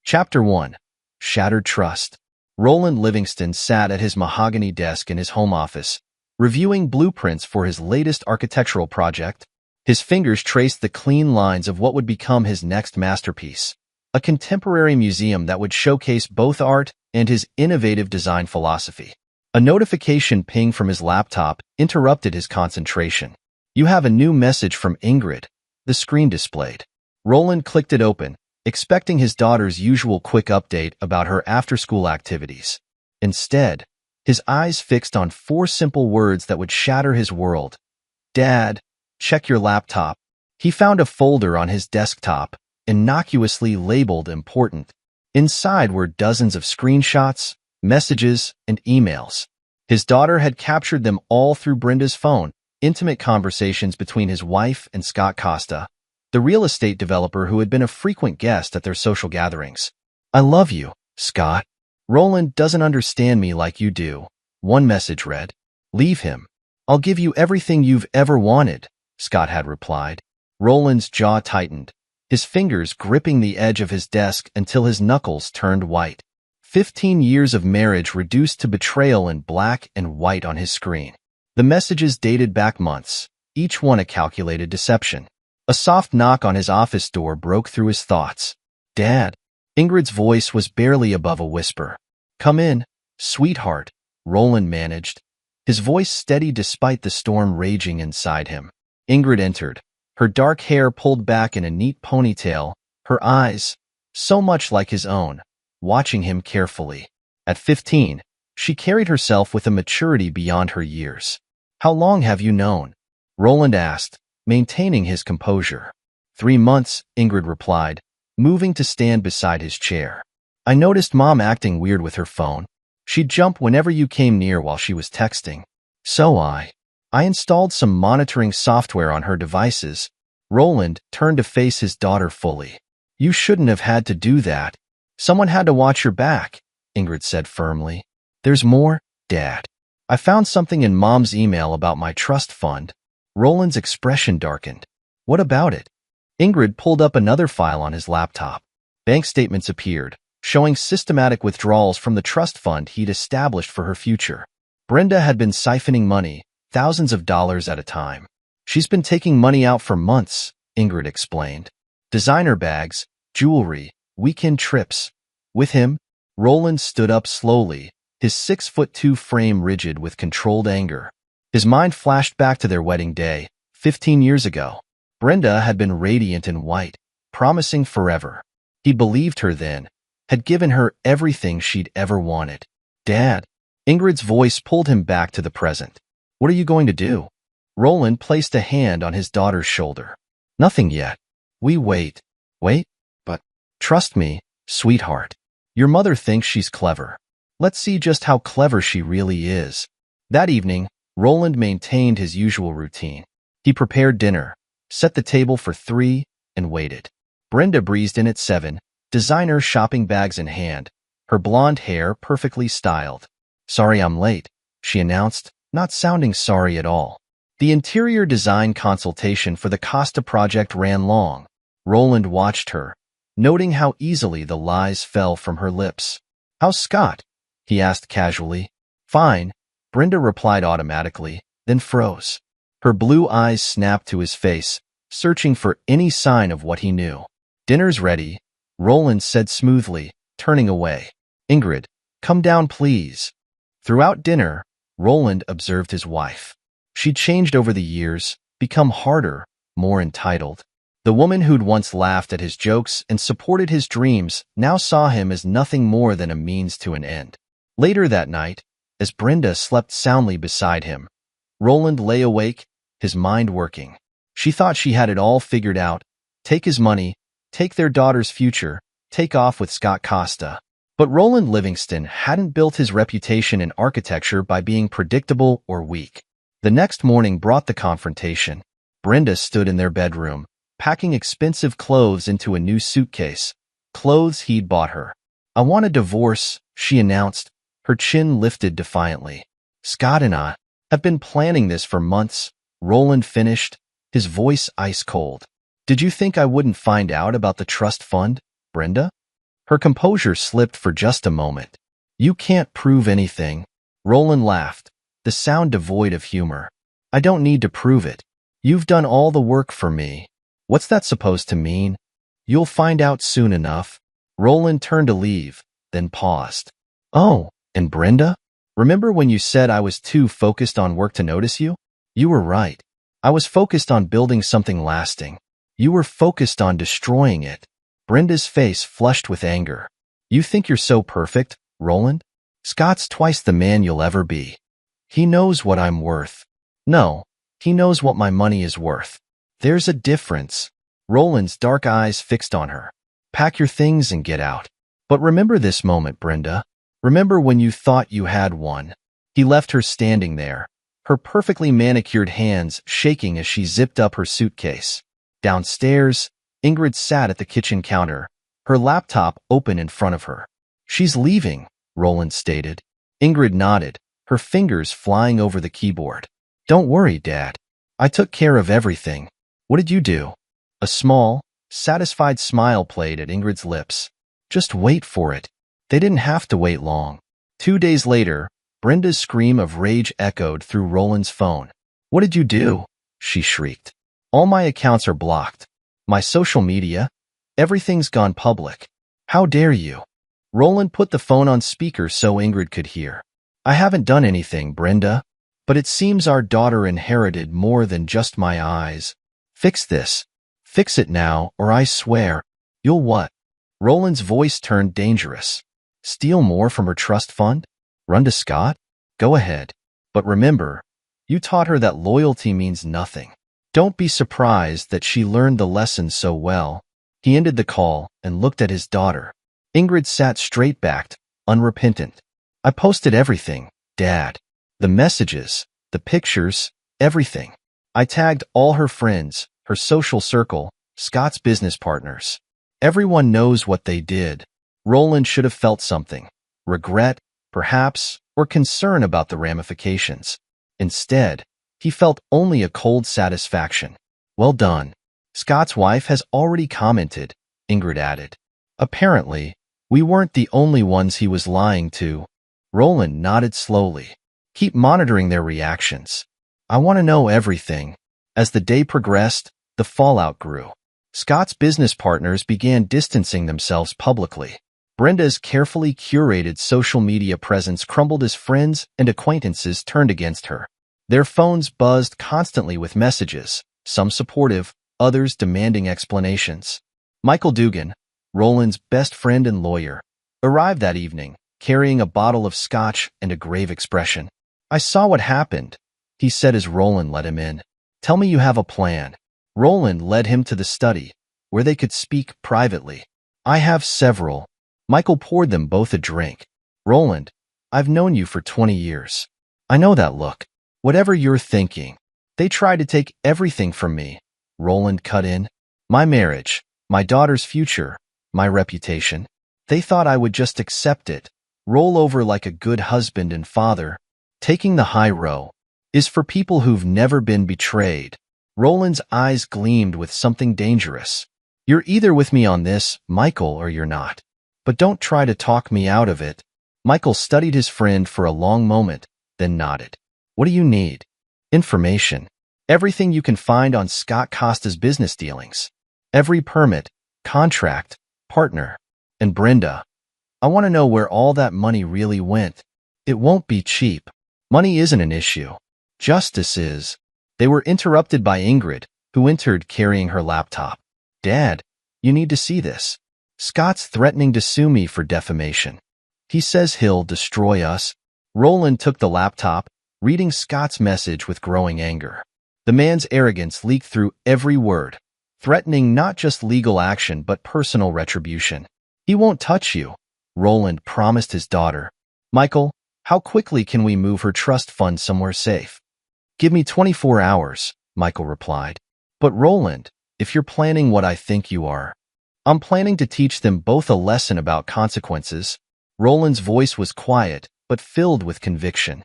Chapter 1. Shattered Trust. Roland Livingston sat at his mahogany desk in his home office, reviewing blueprints for his latest architectural project. His fingers traced the clean lines of what would become his next masterpiece, a contemporary museum that would showcase both art and his innovative design philosophy. A notification ping from his laptop interrupted his concentration. "You have a new message from Ingrid," the screen displayed. Roland clicked it open, expecting his daughter's usual quick update about her after-school activities. Instead, his eyes fixed on 4 simple words that would shatter his world. "Dad, check your laptop." He found a folder on his desktop, innocuously labeled important. Inside were dozens of screenshots, messages, and emails. His daughter had captured them all through Brenda's phone, intimate conversations between his wife and Scott Costa, the real estate developer who had been a frequent guest at their social gatherings. "I love you, Scott. Roland doesn't understand me like you do," one message read. "Leave him. I'll give you everything you've ever wanted," Scott had replied. Roland's jaw tightened, his fingers gripping the edge of his desk until his knuckles turned white. 15 years of marriage reduced to betrayal in black and white on his screen. The messages dated back months, each one a calculated deception. A soft knock on his office door broke through his thoughts. "Dad." Ingrid's voice was barely above a whisper. "Come in, sweetheart," Roland managed, his voice steady despite the storm raging inside him. Ingrid entered, her dark hair pulled back in a neat ponytail, her eyes, so much like his own, watching him carefully. At 15, she carried herself with a maturity beyond her years. "How long have you known?" Roland asked, maintaining his composure. 3 months, Ingrid replied, moving to stand beside his chair. "I noticed Mom acting weird with her phone. She'd jump whenever you came near while she was texting. So I installed some monitoring software on her devices." Roland turned to face his daughter fully. "You shouldn't have had to do that. Someone had to watch your back," Ingrid said firmly. "There's more, Dad. I found something in Mom's email about my trust fund." Roland's expression darkened. "What about it?" Ingrid pulled up another file on his laptop. Bank statements appeared, showing systematic withdrawals from the trust fund he'd established for her future. Brenda had been siphoning money, thousands of dollars at a time. "She's been taking money out for months," Ingrid explained. "Designer bags, jewelry, weekend trips." With him, Roland stood up slowly, his 6'2" frame rigid with controlled anger. His mind flashed back to their wedding day, 15 years ago. Brenda had been radiant in white, promising forever. He believed her then, had given her everything she'd ever wanted. "Dad." Ingrid's voice pulled him back to the present. "What are you going to do?" Roland placed a hand on his daughter's shoulder. "Nothing yet. We wait. Wait? But trust me, sweetheart. Your mother thinks she's clever. Let's see just how clever she really is." That evening, Roland maintained his usual routine. He prepared dinner, set the table for 3, and waited. Brenda breezed in at 7, designer shopping bags in hand, her blonde hair perfectly styled. "Sorry I'm late," she announced, not sounding sorry at all. The interior design consultation for the Costa project ran long. Roland watched her, noting how easily the lies fell from her lips. "How's Scott?" he asked casually. "Fine," Brenda replied automatically, then froze. Her blue eyes snapped to his face, searching for any sign of what he knew. "Dinner's ready," Roland said smoothly, turning away. "Ingrid, come down please." Throughout dinner, Roland observed his wife. She'd changed over the years, become harder, more entitled. The woman who'd once laughed at his jokes and supported his dreams now saw him as nothing more than a means to an end. Later that night, as Brenda slept soundly beside him, Roland lay awake, his mind working. She thought she had it all figured out: take his money, take their daughter's future, take off with Scott Costa. But Roland Livingston hadn't built his reputation in architecture by being predictable or weak. The next morning brought the confrontation. Brenda stood in their bedroom, packing expensive clothes into a new suitcase, clothes he'd bought her. "I want a divorce," she announced, her chin lifted defiantly. "Scott and I have been planning this for months," Roland finished, his voice ice cold. "Did you think I wouldn't find out about the trust fund, Brenda?" Her composure slipped for just a moment. You can't prove anything. Roland laughed, the sound devoid of humor. I don't need to prove it. You've done all the work for me. What's that supposed to mean? You'll find out soon enough. Roland turned to leave, then paused. Oh, and Brenda? Remember when you said I was too focused on work to notice you? You were right. I was focused on building something lasting. You were focused on destroying it. Brenda's face flushed with anger. You think you're so perfect, Roland? Scott's twice the man you'll ever be. He knows what I'm worth. No, he knows what my money is worth. There's a difference. Roland's dark eyes fixed on her. Pack your things and get out. But remember this moment, Brenda. Remember when you thought you had one. He left her standing there, her perfectly manicured hands shaking as she zipped up her suitcase. Downstairs, Ingrid sat at the kitchen counter, her laptop open in front of her. She's leaving, Roland stated. Ingrid nodded, her fingers flying over the keyboard. Don't worry, Dad. I took care of everything. What did you do? A small, satisfied smile played at Ingrid's lips. Just wait for it. They didn't have to wait long. 2 days later, Brenda's scream of rage echoed through Roland's phone. What did you do? She shrieked. All my accounts are blocked. My social media, everything's gone public. How dare you? Roland put the phone on speaker so Ingrid could hear. I haven't done anything, Brenda. But it seems our daughter inherited more than just my eyes. Fix this. Fix it now, or I swear. You'll what? Roland's voice turned dangerous. Steal more from her trust fund? Run to Scott? Go ahead. But remember, you taught her that loyalty means nothing. Don't be surprised that she learned the lesson so well. He ended the call and looked at his daughter. Ingrid sat straight-backed, unrepentant. I posted everything, Dad. The messages, the pictures, everything. I tagged all her friends, her social circle, Scott's business partners. Everyone knows what they did. Roland should have felt something. Regret, perhaps, or concern about the ramifications. Instead, he felt only a cold satisfaction. Well done. Scott's wife has already commented, Ingrid added. Apparently, we weren't the only ones he was lying to. Roland nodded slowly. Keep monitoring their reactions. I want to know everything. As the day progressed, the fallout grew. Scott's business partners began distancing themselves publicly. Brenda's carefully curated social media presence crumbled as friends and acquaintances turned against her. Their phones buzzed constantly with messages, some supportive, others demanding explanations. Michael Dugan, Roland's best friend and lawyer, arrived that evening, carrying a bottle of scotch and a grave expression. I saw what happened, he said as Roland let him in. Tell me you have a plan. Roland led him to the study, where they could speak privately. I have several. Michael poured them both a drink. Roland, I've known you for 20 years. I know that look. Whatever you're thinking. They tried to take everything from me. Roland cut in. My marriage, my daughter's future, my reputation. They thought I would just accept it, roll over like a good husband and father. Taking the high road is for people who've never been betrayed. Roland's eyes gleamed with something dangerous. You're either with me on this, Michael, or you're not. But don't try to talk me out of it. Michael studied his friend for a long moment, then nodded. What do you need? Information. Everything you can find on Scott Costa's business dealings. Every permit, contract, partner. And Brenda, I want to know where all that money really went. It won't be cheap. Money isn't an issue. Justice is. They were interrupted by Ingrid, who entered carrying her laptop. Dad, you need to see this. Scott's threatening to sue me for defamation. He says he'll destroy us. Roland took the laptop, reading Scott's message with growing anger. The man's arrogance leaked through every word, threatening not just legal action but personal retribution. He won't touch you, Roland promised his daughter. Michael, how quickly can we move her trust fund somewhere safe? Give me 24 hours, Michael replied. But Roland, if you're planning what I think you are, I'm planning to teach them both a lesson about consequences. Roland's voice was quiet, but filled with conviction.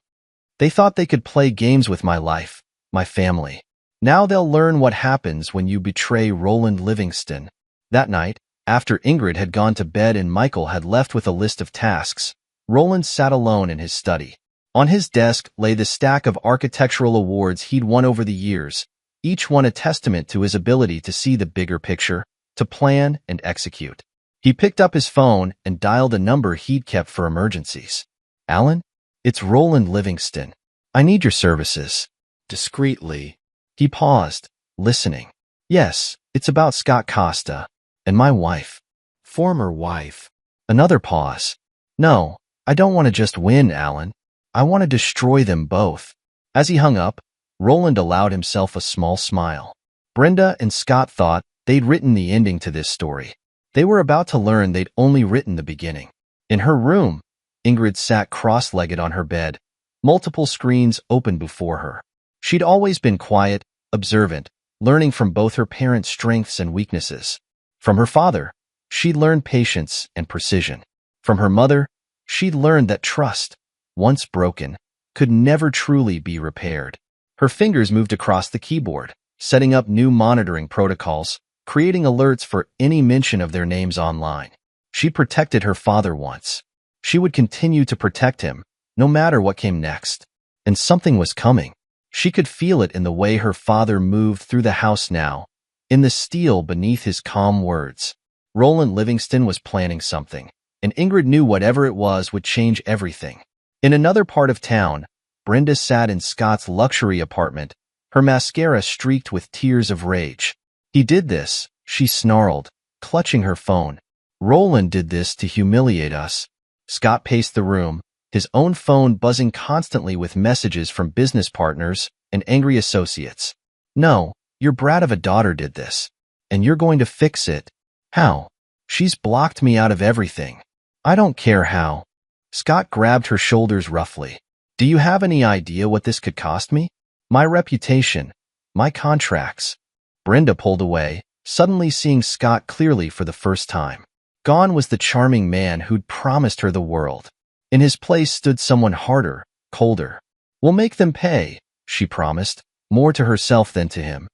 They thought they could play games with my life, my family. Now they'll learn what happens when you betray Roland Livingston. That night, After Ingrid had gone to bed and Michael had left with a list of tasks, Roland sat alone in his study. On his desk lay the stack of architectural awards he'd won over the years, each one a testament to his ability to see the bigger picture, to plan and execute. He picked up his phone and dialed a number he'd kept for emergencies. "Alan? It's Roland Livingston. I need your services." Discreetly. He paused, listening. "Yes, it's about Scott Costa and my wife." "Former wife." Another pause. "No, I don't want to just win, Alan. I want to destroy them both." As he hung up, Roland allowed himself a small smile. Brenda and Scott thought they'd written the ending to this story. They were about to learn they'd only written the beginning. In her room, Ingrid sat cross-legged on her bed, multiple screens open before her. She'd always been quiet, observant, learning from both her parents' strengths and weaknesses. From her father, she'd learned patience and precision. From her mother, she'd learned that trust, once broken, could never truly be repaired. Her fingers moved across the keyboard, setting up new monitoring protocols, creating alerts for any mention of their names online. She protected her father once. She would continue to protect him, no matter what came next. And something was coming. She could feel it in the way her father moved through the house now, in the steel beneath his calm words. Roland Livingston was planning something, and Ingrid knew whatever it was would change everything. In another part of town, Brenda sat in Scott's luxury apartment, her mascara streaked with tears of rage. "He did this," she snarled, clutching her phone. "Roland did this to humiliate us." Scott paced the room, his own phone buzzing constantly with messages from business partners and angry associates. "No, your brat of a daughter did this, and you're going to fix it." "How?" "She's blocked me out of everything." "I don't care how." Scott grabbed her shoulders roughly. "Do you have any idea what this could cost me? My reputation, my contracts." Brenda pulled away, suddenly seeing Scott clearly for the first time. Gone was the charming man who'd promised her the world. In his place stood someone harder, colder. "We'll make them pay," she promised, more to herself than to him.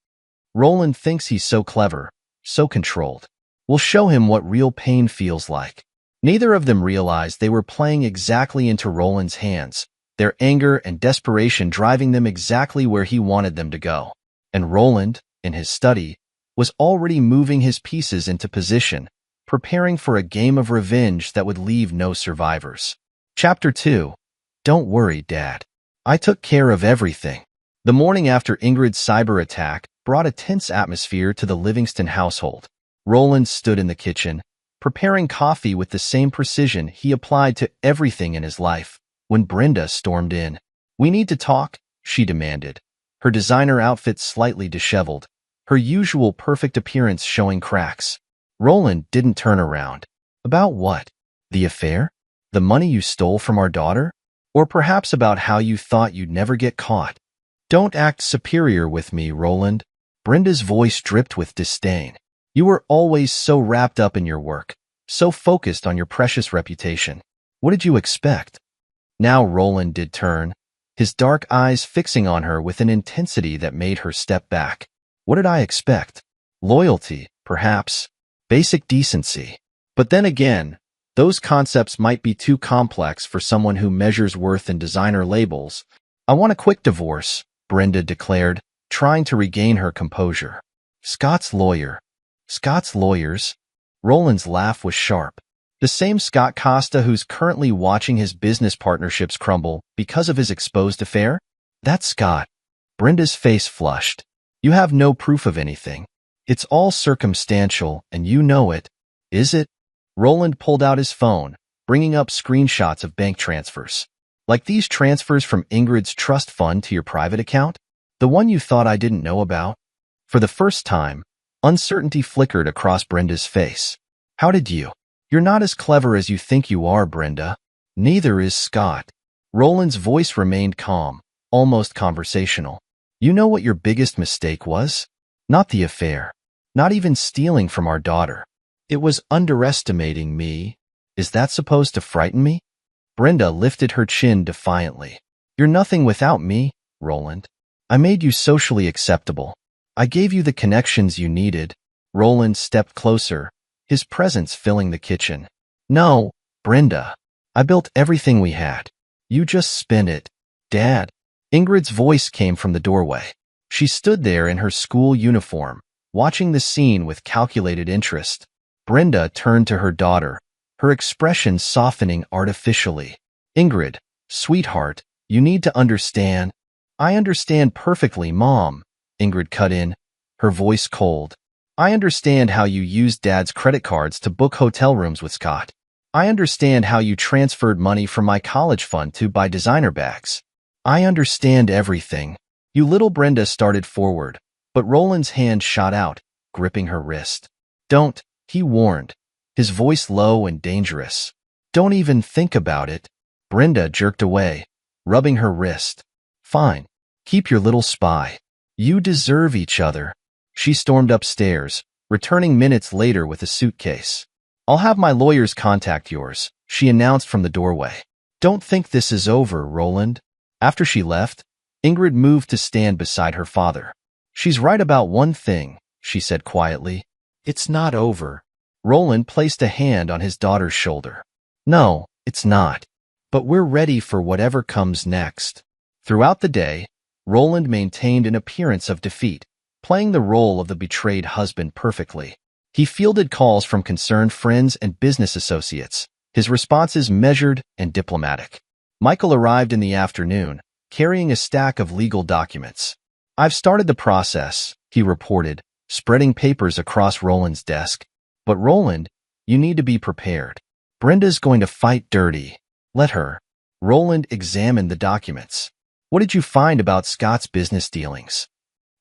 "Roland thinks he's so clever, so controlled. We'll show him what real pain feels like." Neither of them realized they were playing exactly into Roland's hands, their anger and desperation driving them exactly where he wanted them to go. And Roland, in his study, was already moving his pieces into position, preparing for a game of revenge that would leave no survivors. Chapter 2. Don't worry, Dad. I took care of everything. The morning after Ingrid's cyber attack brought a tense atmosphere to the Livingston household. Roland stood in the kitchen, preparing coffee with the same precision he applied to everything in his life, when Brenda stormed in. "We need to talk," she demanded, her designer outfit slightly disheveled, her usual perfect appearance showing cracks. Roland didn't turn around. "About what? The affair? The money you stole from our daughter? Or perhaps about how you thought you'd never get caught?" "Don't act superior with me, Roland." Brenda's voice dripped with disdain. "You were always so wrapped up in your work, so focused on your precious reputation. What did you expect?" Now Roland did turn, his dark eyes fixing on her with an intensity that made her step back. "What did I expect? Loyalty, perhaps. Basic decency. But then again, those concepts might be too complex for someone who measures worth in designer labels." "I want a quick divorce," Brenda declared, trying to regain her composure. "Scott's lawyer." "Scott's lawyers?" Roland's laugh was sharp. "The same Scott Costa who's currently watching his business partnerships crumble because of his exposed affair? That's Scott." Brenda's face flushed. "You have no proof of anything. It's all circumstantial, and you know it." "Is it?" Roland pulled out his phone, bringing up screenshots of bank transfers. "Like these transfers from Ingrid's trust fund to your private account? The one you thought I didn't know about?" For the first time, uncertainty flickered across Brenda's face. "How did you?" "You're not as clever as you think you are, Brenda. Neither is Scott." Roland's voice remained calm, almost conversational. "You know what your biggest mistake was? Not the affair. Not even stealing from our daughter. It was underestimating me. Is that supposed to frighten me?" Brenda lifted her chin defiantly. "You're nothing without me, Roland. I made you socially acceptable. I gave you the connections you needed." Roland stepped closer, his presence filling the kitchen. No, Brenda. I built everything we had. You just spent it. Dad. Ingrid's voice came from the doorway. She stood there in her school uniform, watching the scene with calculated interest. Brenda turned to her daughter, her expression softening artificially. Ingrid, sweetheart, you need to understand. I understand perfectly, Mom. Ingrid cut in, her voice cold. I understand how you used Dad's credit cards to book hotel rooms with Scott. I understand how you transferred money from my college fund to buy designer bags. I understand everything. You little Brenda started forward, but Roland's hand shot out, gripping her wrist. Don't, he warned, his voice low and dangerous. Don't even think about it. Brenda jerked away, rubbing her wrist. Fine. Keep your little spy. You deserve each other. She stormed upstairs, returning minutes later with a suitcase. I'll have my lawyers contact yours, she announced from the doorway. Don't think this is over, Roland. After she left, Ingrid moved to stand beside her father. She's right about one thing, she said quietly. It's not over. Roland placed a hand on his daughter's shoulder. No, it's not. But we're ready for whatever comes next. Throughout the day, Roland maintained an appearance of defeat, playing the role of the betrayed husband perfectly. He fielded calls from concerned friends and business associates, his responses measured and diplomatic. Michael arrived in the afternoon, carrying a stack of legal documents. I've started the process, he reported, spreading papers across Roland's desk. But Roland, you need to be prepared. Brenda's going to fight dirty. Let her. Roland examined the documents. What did you find about Scott's business dealings?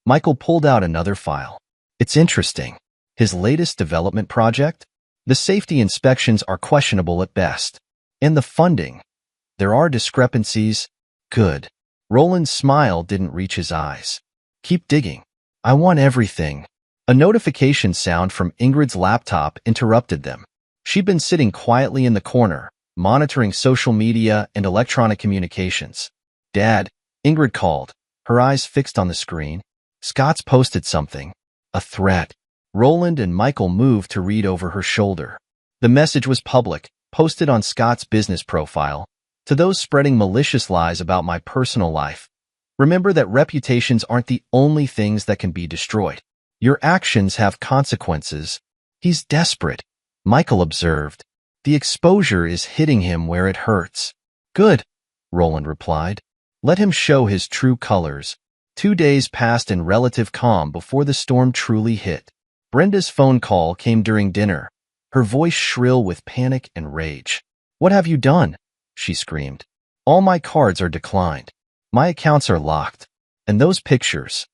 Michael pulled out another file. It's interesting. His latest development project? The safety inspections are questionable at best. And the funding? There are discrepancies. Good. Roland's smile didn't reach his eyes. Keep digging. I want everything. A notification sound from Ingrid's laptop interrupted them. She'd been sitting quietly in the corner, monitoring social media and electronic communications. Dad, Ingrid called, her eyes fixed on the screen. Scott's posted something. A threat. Roland and Michael moved to read over her shoulder. The message was public, posted on Scott's business profile. To those spreading malicious lies about my personal life, remember that reputations aren't the only things that can be destroyed. Your actions have consequences. He's desperate, Michael observed. The exposure is hitting him where it hurts. Good, Roland replied. Let him show his true colors. 2 days passed in relative calm before the storm truly hit. Brenda's phone call came during dinner, her voice shrill with panic and rage. What have you done? She screamed. All my cards are declined. My accounts are locked. And those pictures,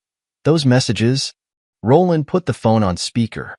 those messages? Roland put the phone on speaker.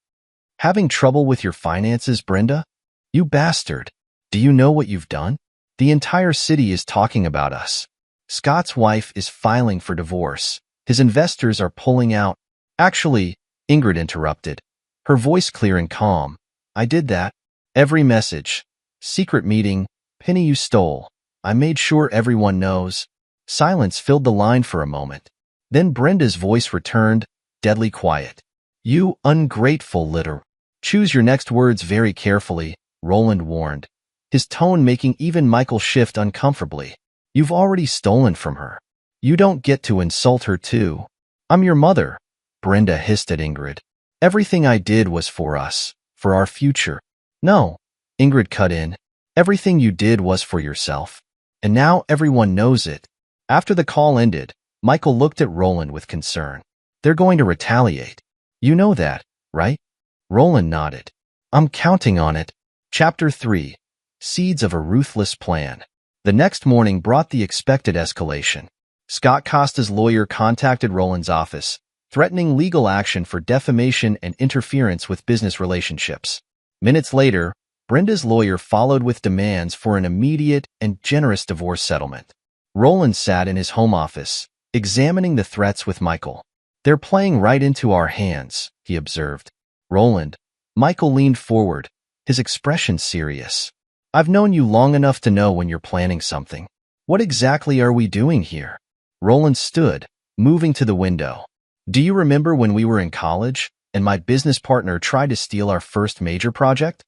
Having trouble with your finances, Brenda? You bastard. Do you know what you've done? The entire city is talking about us. Scott's wife is filing for divorce. His investors are pulling out. Actually, Ingrid interrupted, her voice clear and calm. I did that. Every message. Secret meeting. Penny you stole. I made sure everyone knows. Silence filled the line for a moment. Then Brenda's voice returned, deadly quiet. You ungrateful little. Choose your next words very carefully, Roland warned, his tone making even Michael shift uncomfortably. You've already stolen from her. You don't get to insult her too. I'm your mother, Brenda hissed at Ingrid. Everything I did was for us, for our future. No, Ingrid cut in. Everything you did was for yourself. And now everyone knows it. After the call ended, Michael looked at Roland with concern. They're going to retaliate. You know that, right? Roland nodded. I'm counting on it. Chapter 3. Seeds of a Ruthless Plan. The next morning brought the expected escalation. Scott Costa's lawyer contacted Roland's office, threatening legal action for defamation and interference with business relationships. Minutes later, Brenda's lawyer followed with demands for an immediate and generous divorce settlement. Roland sat in his home office, examining the threats with Michael. They're playing right into our hands, he observed. Roland. Michael leaned forward, his expression serious. I've known you long enough to know when you're planning something. What exactly are we doing here? Roland stood, moving to the window. Do you remember when we were in college? and my business partner tried to steal our first major project?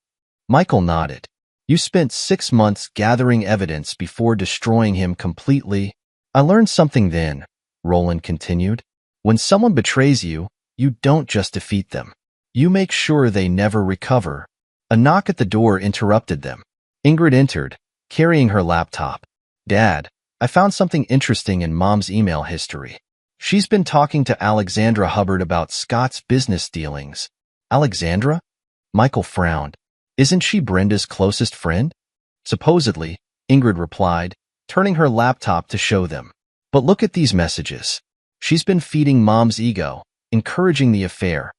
Michael nodded. You spent 6 months gathering evidence before destroying him completely. I learned something then, Roland continued. When someone betrays you, you don't just defeat them. You make sure they never recover. A knock at the door interrupted them. Ingrid entered, carrying her laptop. Dad, I found something interesting in Mom's email history. She's been talking to Alexandra Hubbard about Scott's business dealings. Alexandra? Michael frowned. Isn't she Brenda's closest friend? Supposedly, Ingrid replied, turning her laptop to show them. But look at these messages. She's been feeding Mom's ego, encouraging the affair,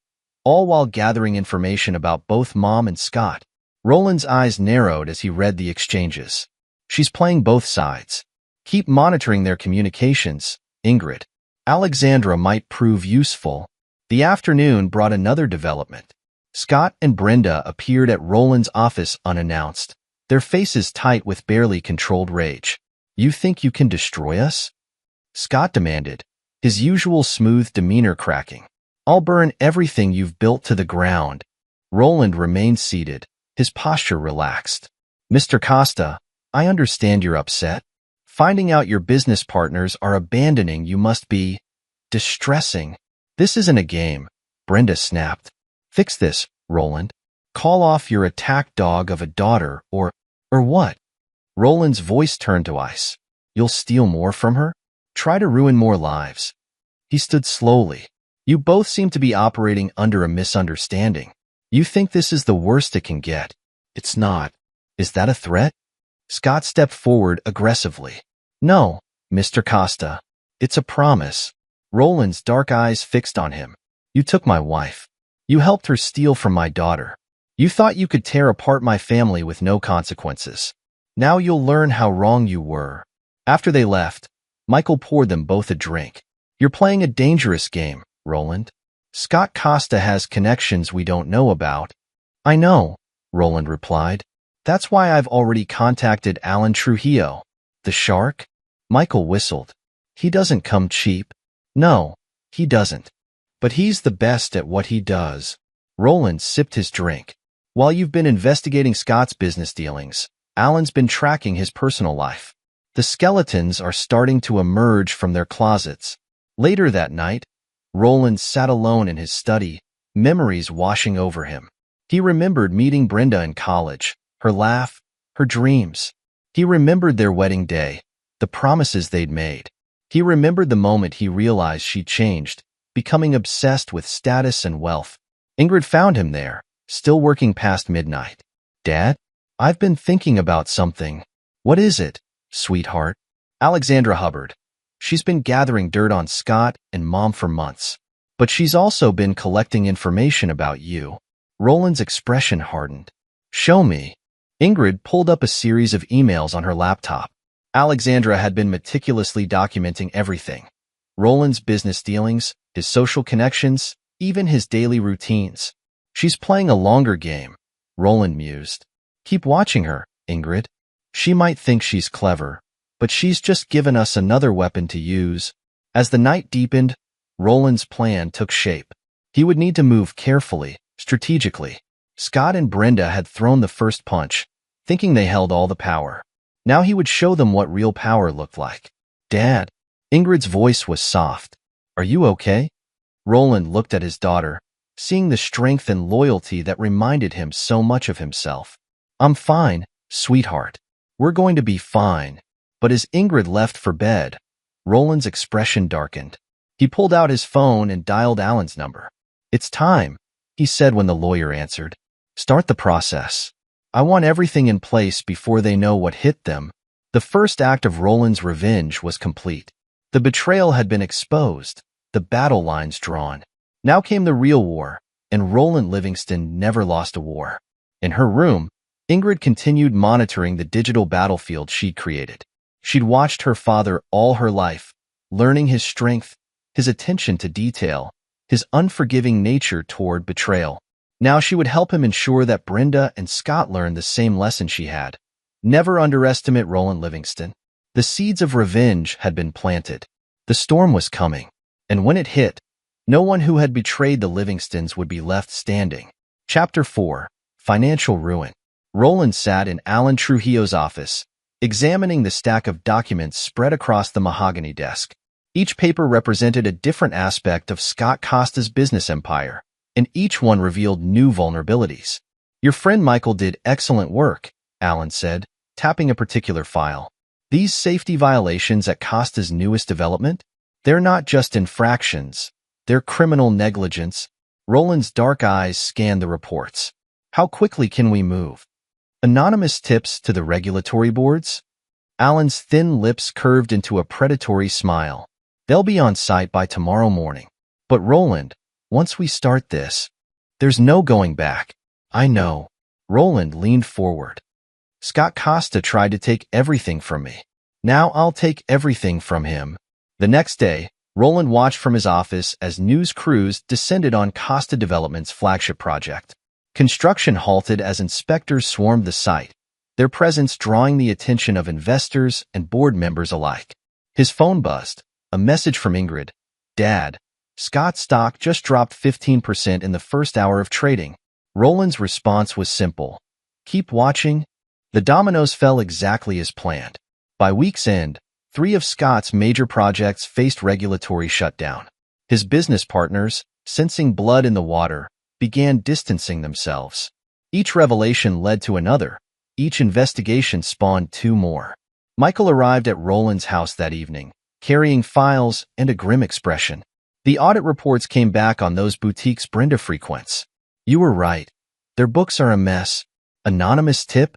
all while gathering information about both Mom and Scott. Roland's eyes narrowed as he read the exchanges. She's playing both sides. Keep monitoring their communications, Ingrid. Alexandra might prove useful. The afternoon brought another development. Scott and Brenda appeared at Roland's office unannounced, their faces tight with barely controlled rage. You think you can destroy us? Scott demanded, his usual smooth demeanor cracking. I'll burn everything you've built to the ground. Roland remained seated, his posture relaxed. Mr. Costa, I understand you're upset. Finding out your business partners are abandoning you must be distressing. This isn't a game, Brenda snapped. Fix this, Roland. Call off your attack dog of a daughter or what? Roland's voice turned to ice. You'll steal more from her? Try to ruin more lives. He stood slowly. You both seem to be operating under a misunderstanding. You think this is the worst it can get. It's not. Is that a threat? Scott stepped forward aggressively. No, Mr. Costa. It's a promise. Roland's dark eyes fixed on him. You took my wife. You helped her steal from my daughter. You thought you could tear apart my family with no consequences. Now you'll learn how wrong you were. After they left, Michael poured them both a drink. You're playing a dangerous game, Roland. Scott Costa has connections we don't know about. I know, Roland replied. That's why I've already contacted Alan Trujillo. The shark? Michael whistled. He doesn't come cheap. No, he doesn't. But he's the best at what he does. Roland sipped his drink. While you've been investigating Scott's business dealings, Alan's been tracking his personal life. The skeletons are starting to emerge from their closets. Later that night, Roland sat alone in his study, memories washing over him. He remembered meeting Brenda in college, her laugh, her dreams. He remembered their wedding day, the promises they'd made. He remembered the moment he realized she'd changed, becoming obsessed with status and wealth. Ingrid found him there, still working past midnight. Dad, I've been thinking about something. What is it, sweetheart? Alexandra Hubbard. She's been gathering dirt on Scott and Mom for months. But she's also been collecting information about you. Roland's expression hardened. Show me. Ingrid pulled up a series of emails on her laptop. Alexandra had been meticulously documenting everything. Roland's business dealings, his social connections, even his daily routines. She's playing a longer game, Roland mused. Keep watching her, Ingrid. She might think she's clever, but she's just given us another weapon to use. As the night deepened, Roland's plan took shape. He would need to move carefully, strategically. Scott and Brenda had thrown the first punch, thinking they held all the power. Now he would show them what real power looked like. Dad. Ingrid's voice was soft. Are you okay? Roland looked at his daughter, seeing the strength and loyalty that reminded him so much of himself. I'm fine, sweetheart. We're going to be fine. But as Ingrid left for bed, Roland's expression darkened. He pulled out his phone and dialed Alan's number. It's time, he said when the lawyer answered. Start the process. I want everything in place before they know what hit them. The first act of Roland's revenge was complete. The betrayal had been exposed, the battle lines drawn. Now came the real war, and Roland Livingston never lost a war. In her room, Ingrid continued monitoring the digital battlefield she'd created. She'd watched her father all her life, learning his strength, his attention to detail, his unforgiving nature toward betrayal. Now she would help him ensure that Brenda and Scott learned the same lesson she had. Never underestimate Roland Livingston. The seeds of revenge had been planted. The storm was coming, and when it hit, No one who had betrayed the Livingstons would be left standing. Chapter 4. Financial Ruin. Roland sat in Alan Trujillo's office, examining the stack of documents spread across the mahogany desk. Each paper represented a different aspect of Scott Costa's business empire, and each one revealed new vulnerabilities. Your friend Michael did excellent work, Alan said, tapping a particular file. These safety violations at Costa's newest development? They're not just infractions. They're criminal negligence. Roland's dark eyes scanned the reports. How quickly can we move? Anonymous tips to the regulatory boards? Alan's thin lips curved into a predatory smile. They'll be on site by tomorrow morning. But Roland, once we start this, there's no going back. I know. Roland leaned forward. Scott Costa tried to take everything from me. Now I'll take everything from him. The next day, Roland watched from his office as news crews descended on Costa Development's flagship project. Construction halted as inspectors swarmed the site, their presence drawing the attention of investors and board members alike. His phone buzzed. A message from Ingrid. Dad, Scott's stock just dropped 15% in the first hour of trading. Roland's response was simple. Keep watching. The dominoes fell exactly as planned. By week's end, 3 of Scott's major projects faced regulatory shutdown. His business partners, sensing blood in the water, began distancing themselves. Each revelation led to another. Each investigation spawned 2 more. Michael arrived at Roland's house that evening, carrying files and a grim expression. The audit reports came back on those boutiques Brenda frequents. You were right. Their books are a mess. Anonymous tip?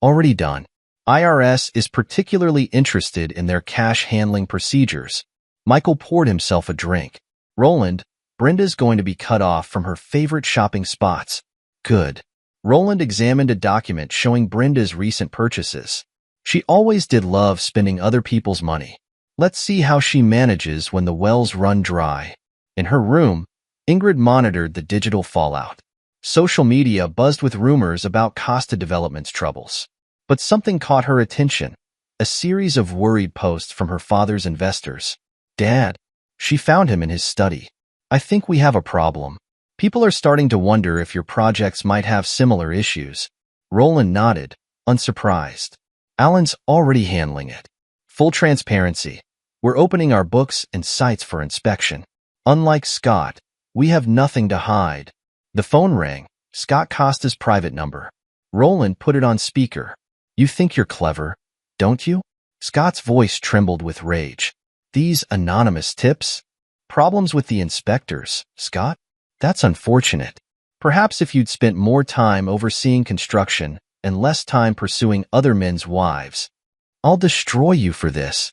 Already done. IRS is particularly interested in their cash handling procedures. Michael poured himself a drink. Roland, Brenda's going to be cut off from her favorite shopping spots. Good. Roland examined a document showing Brenda's recent purchases. She always did love spending other people's money. Let's see how she manages when the wells run dry. In her room, Ingrid monitored the digital fallout. Social media buzzed with rumors about Costa Development's troubles. But something caught her attention. A series of worried posts from her father's investors. Dad. She found him in his study. I think we have a problem. People are starting to wonder if your projects might have similar issues. Roland nodded, unsurprised. Alan's already handling it. Full transparency. We're opening our books and sites for inspection. Unlike Scott, we have nothing to hide. The phone rang. Scott Costa's private number. Roland put it on speaker. You think you're clever, don't you? Scott's voice trembled with rage. These anonymous tips? Problems with the inspectors, Scott? That's unfortunate. Perhaps if you'd spent more time overseeing construction and less time pursuing other men's wives. I'll destroy you for this.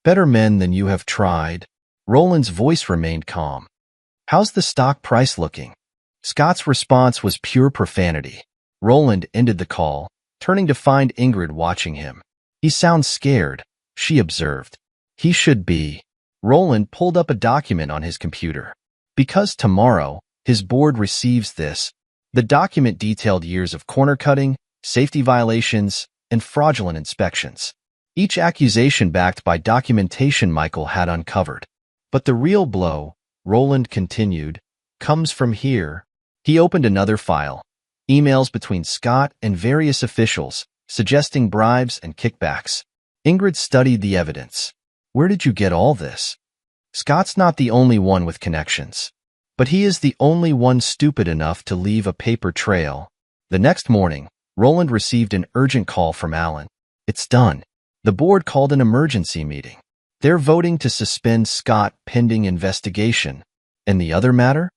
Better men than you have tried. Roland's voice remained calm. How's the stock price looking? Scott's response was pure profanity. Roland ended the call, turning to find Ingrid watching him. He sounds scared, she observed. He should be. Roland pulled up a document on his computer. Because tomorrow, his board receives this. The document detailed years of corner cutting, safety violations, and fraudulent inspections. Each accusation backed by documentation Michael had uncovered. But the real blow, Roland continued, comes from here. He opened another file. Emails between Scott and various officials, suggesting bribes and kickbacks. Ingrid studied the evidence. Where did you get all this? Scott's not the only one with connections. But he is the only one stupid enough to leave a paper trail. The next morning, Roland received an urgent call from Alan. It's done. The board called an emergency meeting. They're voting to suspend Scott pending investigation. And the other matter?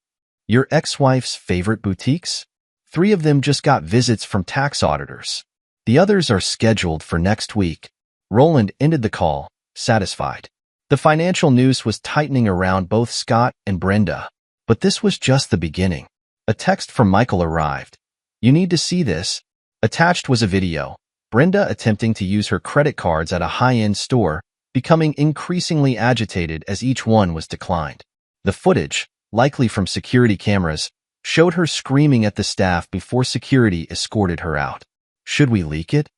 Your ex-wife's favorite boutiques? 3 of them just got visits from tax auditors. The others are scheduled for next week. Roland ended the call, satisfied. The financial noose was tightening around both Scott and Brenda. But this was just the beginning. A text from Michael arrived. You need to see this. Attached was a video. Brenda attempting to use her credit cards at a high-end store, becoming increasingly agitated as each one was declined. The footage, likely from security cameras, showed her screaming at the staff before security escorted her out. Should we leak it?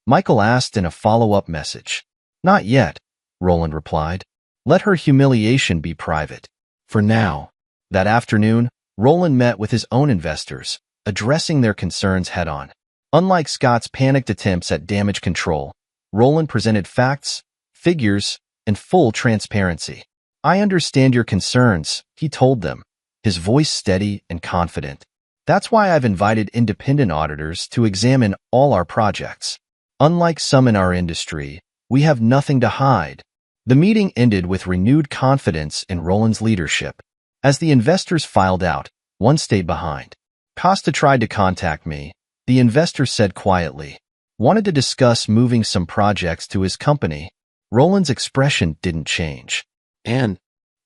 Michael asked in a follow-up message. Not yet, Roland replied. Let her humiliation be private. For now. That afternoon, Roland met with his own investors, addressing their concerns head-on. Unlike Scott's panicked attempts at damage control, Roland presented facts, figures, and full transparency. "I understand your concerns," he told them, his voice steady and confident. "That's why I've invited independent auditors to examine all our projects. Unlike some in our industry, we have nothing to hide." The meeting ended with renewed confidence in Roland's leadership. As the investors filed out, one stayed behind. "Costa tried to contact me," the investor said quietly. "Wanted to discuss moving some projects to his company." Roland's expression didn't change. "And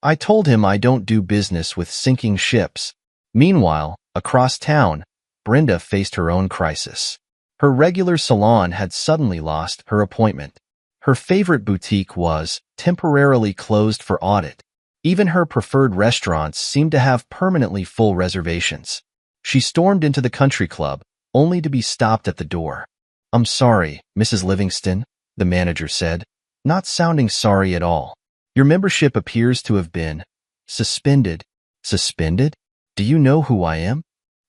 I told him I don't do business with sinking ships." Meanwhile, across town, Brenda faced her own crisis. Her regular salon had suddenly lost her appointment. Her favorite boutique was temporarily closed for audit. Even her preferred restaurants seemed to have permanently full reservations. She stormed into the country club, only to be stopped at the door. "I'm sorry, Mrs. Livingston," the manager said, not sounding sorry at all. "Your membership appears to have been suspended." "Suspended? Do you know who I am?"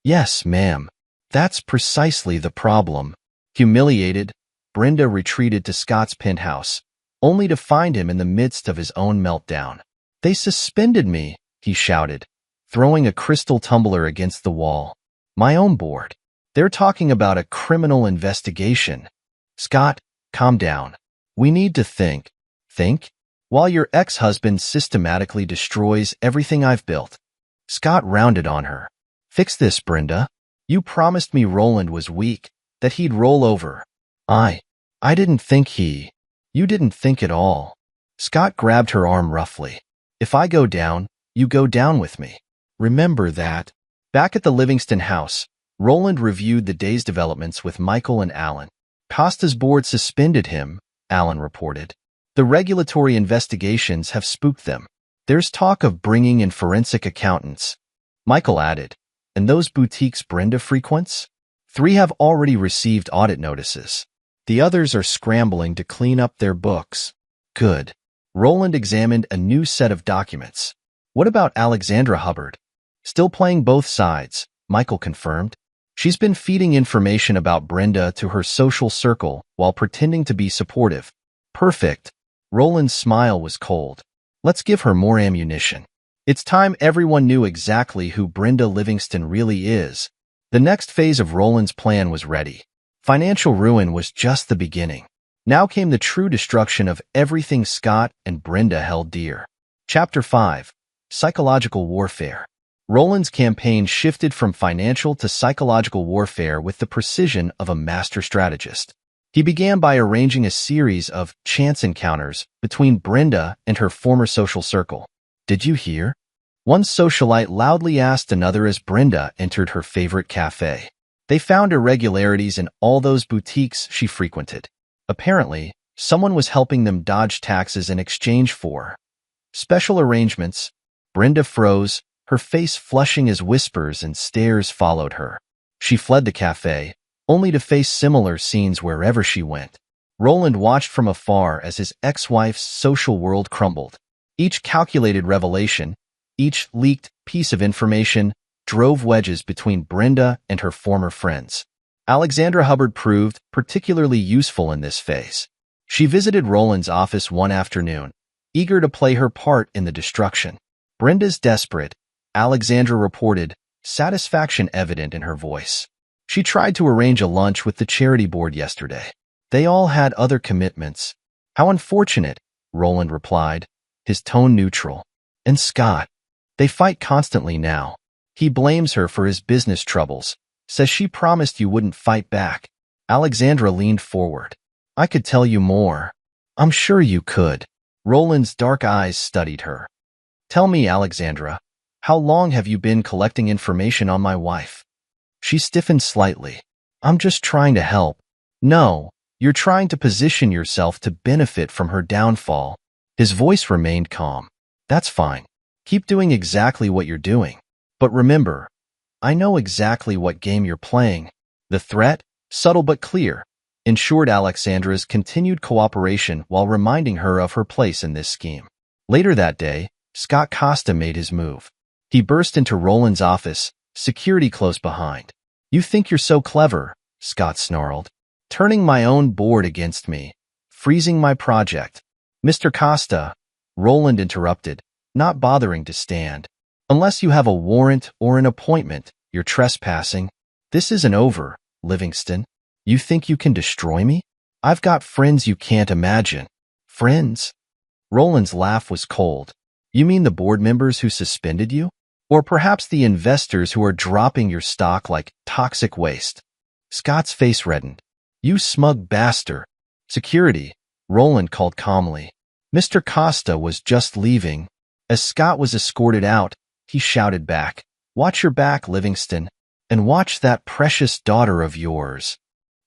"Yes, ma'am." "That's precisely the problem." Humiliated, Brenda retreated to Scott's penthouse, only to find him in the midst of his own meltdown. "They suspended me," he shouted, throwing a crystal tumbler against the wall. "My own board. They're talking about a criminal investigation." "Scott, calm down. We need to think." "Think? While your ex-husband systematically destroys everything I've built." Scott rounded on her. "Fix this, Brenda. You promised me Roland was weak, that he'd roll over." I didn't think he." "You didn't think at all." Scott grabbed her arm roughly. "If I go down, you go down with me. Remember that." Back at the Livingston house, Roland reviewed the day's developments with Michael and Alan. "Costa's board suspended him," Alan reported. "The regulatory investigations have spooked them. There's talk of bringing in forensic accountants." Michael added, "And those boutiques Brenda frequents? 3 have already received audit notices. The others are scrambling to clean up their books." "Good." Roland examined a new set of documents. "What about Alexandra Hubbard?" "Still playing both sides," Michael confirmed. "She's been feeding information about Brenda to her social circle while pretending to be supportive." "Perfect." Roland's smile was cold. "Let's give her more ammunition. It's time everyone knew exactly who Brenda Livingston really is." The next phase of Roland's plan was ready. Financial ruin was just the beginning. Now came the true destruction of everything Scott and Brenda held dear. Chapter 5. Psychological Warfare. Roland's campaign shifted from financial to psychological warfare with the precision of a master strategist. He began by arranging a series of chance encounters between Brenda and her former social circle. "Did you hear?" one socialite loudly asked another as Brenda entered her favorite cafe. They found irregularities in all those boutiques she frequented. Apparently, someone was helping them dodge taxes in exchange for special arrangements. Brenda froze, her face flushing as whispers and stares followed her. She fled the cafe, only to face similar scenes wherever she went. Roland watched from afar as his ex-wife's social world crumbled. Each calculated revelation, each leaked piece of information, drove wedges between Brenda and her former friends. Alexandra Hubbard proved particularly useful in this phase. She visited Roland's office one afternoon, eager to play her part in the destruction. "Brenda's desperate," Alexandra reported, satisfaction evident in her voice. "She tried to arrange a lunch with the charity board yesterday. They all had other commitments." "How unfortunate," Roland replied, his tone neutral. "And Scott? They fight constantly now. He blames her for his business troubles, says she promised you wouldn't fight back." Alexandra leaned forward. "I could tell you more." "I'm sure you could." Roland's dark eyes studied her. "Tell me, Alexandra, how long have you been collecting information on my wife?" She stiffened slightly. "I'm just trying to help." "No, you're trying to position yourself to benefit from her downfall." His voice remained calm. "That's fine. Keep doing exactly what you're doing. But remember, I know exactly what game you're playing." The threat, subtle but clear, ensured Alexandra's continued cooperation while reminding her of her place in this scheme. Later that day, Scott Costa made his move. He burst into Roland's office, security close behind. "You think you're so clever," Scott snarled. "Turning my own board against me. Freezing my project." "Mr. Costa," Roland interrupted, not bothering to stand. "Unless you have a warrant or an appointment, you're trespassing. This isn't over, Livingston. You think you can destroy me? I've got friends you can't imagine." "Friends?" Roland's laugh was cold. "You mean the board members who suspended you? Or perhaps the investors who are dropping your stock like toxic waste?" Scott's face reddened. "You smug bastard." "Security," Roland called calmly. Mr. Costa was just leaving. As Scott was escorted out, he shouted back, "Watch your back, Livingston, and watch that precious daughter of yours."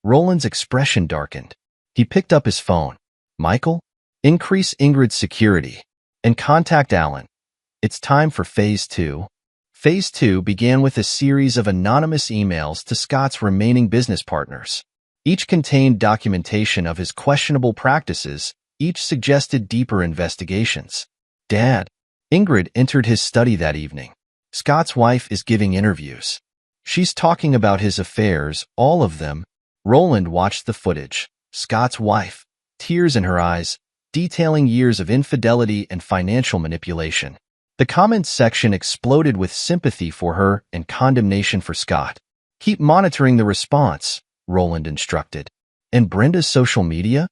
Roland's expression darkened. He picked up his phone. "Michael, increase Ingrid's security and contact Alan. It's time for Phase 2. Phase 2 began with a series of anonymous emails to Scott's remaining business partners. Each contained documentation of his questionable practices, each suggested deeper investigations. "Dad." Ingrid entered his study that evening. "Scott's wife is giving interviews. She's talking about his affairs, all of them." Roland watched the footage. Scott's wife, tears in her eyes, detailing years of infidelity and financial manipulation. The comments section exploded with sympathy for her and condemnation for Scott. "Keep monitoring the response," Roland instructed. "And Brenda's social media?"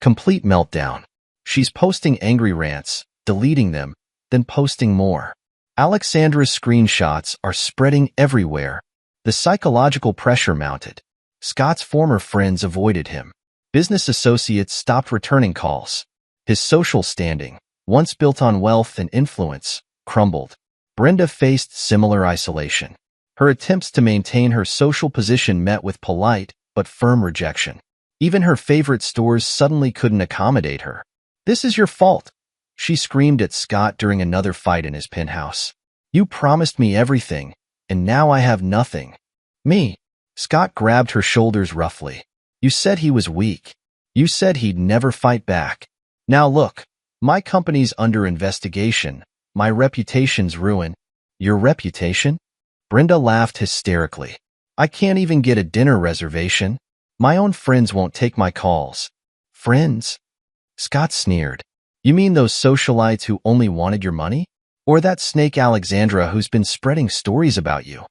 Complete meltdown. "She's posting angry rants, deleting them, then posting more. Alexandra's screenshots are spreading everywhere." The psychological pressure mounted. Scott's former friends avoided him. Business associates stopped returning calls. His social standing, once built on wealth and influence, crumbled. Brenda faced similar isolation. Her attempts to maintain her social position met with polite but firm rejection. Even her favorite stores suddenly couldn't accommodate her. "This is your fault," she screamed at Scott during another fight in his penthouse. "You promised me everything, and now I have nothing." "Me?" Scott grabbed her shoulders roughly. "You said he was weak. You said he'd never fight back. Now look, my company's under investigation. My reputation's ruined." "Your reputation?" Brenda laughed hysterically. "I can't even get a dinner reservation. My own friends won't take my calls." "Friends?" Scott sneered. "You mean those socialites who only wanted your money? Or that snake Alexandra who's been spreading stories about you?"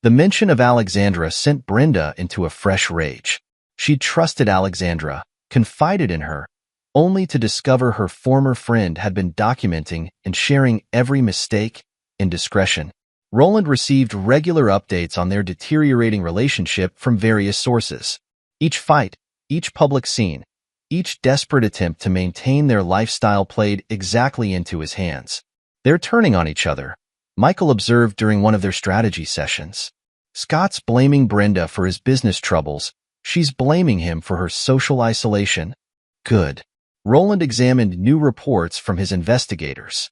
The mention of Alexandra sent Brenda into a fresh rage. She'd trusted Alexandra, confided in her, only to discover her former friend had been documenting and sharing every mistake, indiscretion. Roland received regular updates on their deteriorating relationship from various sources. Each fight, each public scene, each desperate attempt to maintain their lifestyle played exactly into his hands. "They're turning on each other," Michael observed during one of their strategy sessions. "Scott's blaming Brenda for his business troubles. She's blaming him for her social isolation." Good. Roland examined new reports from his investigators.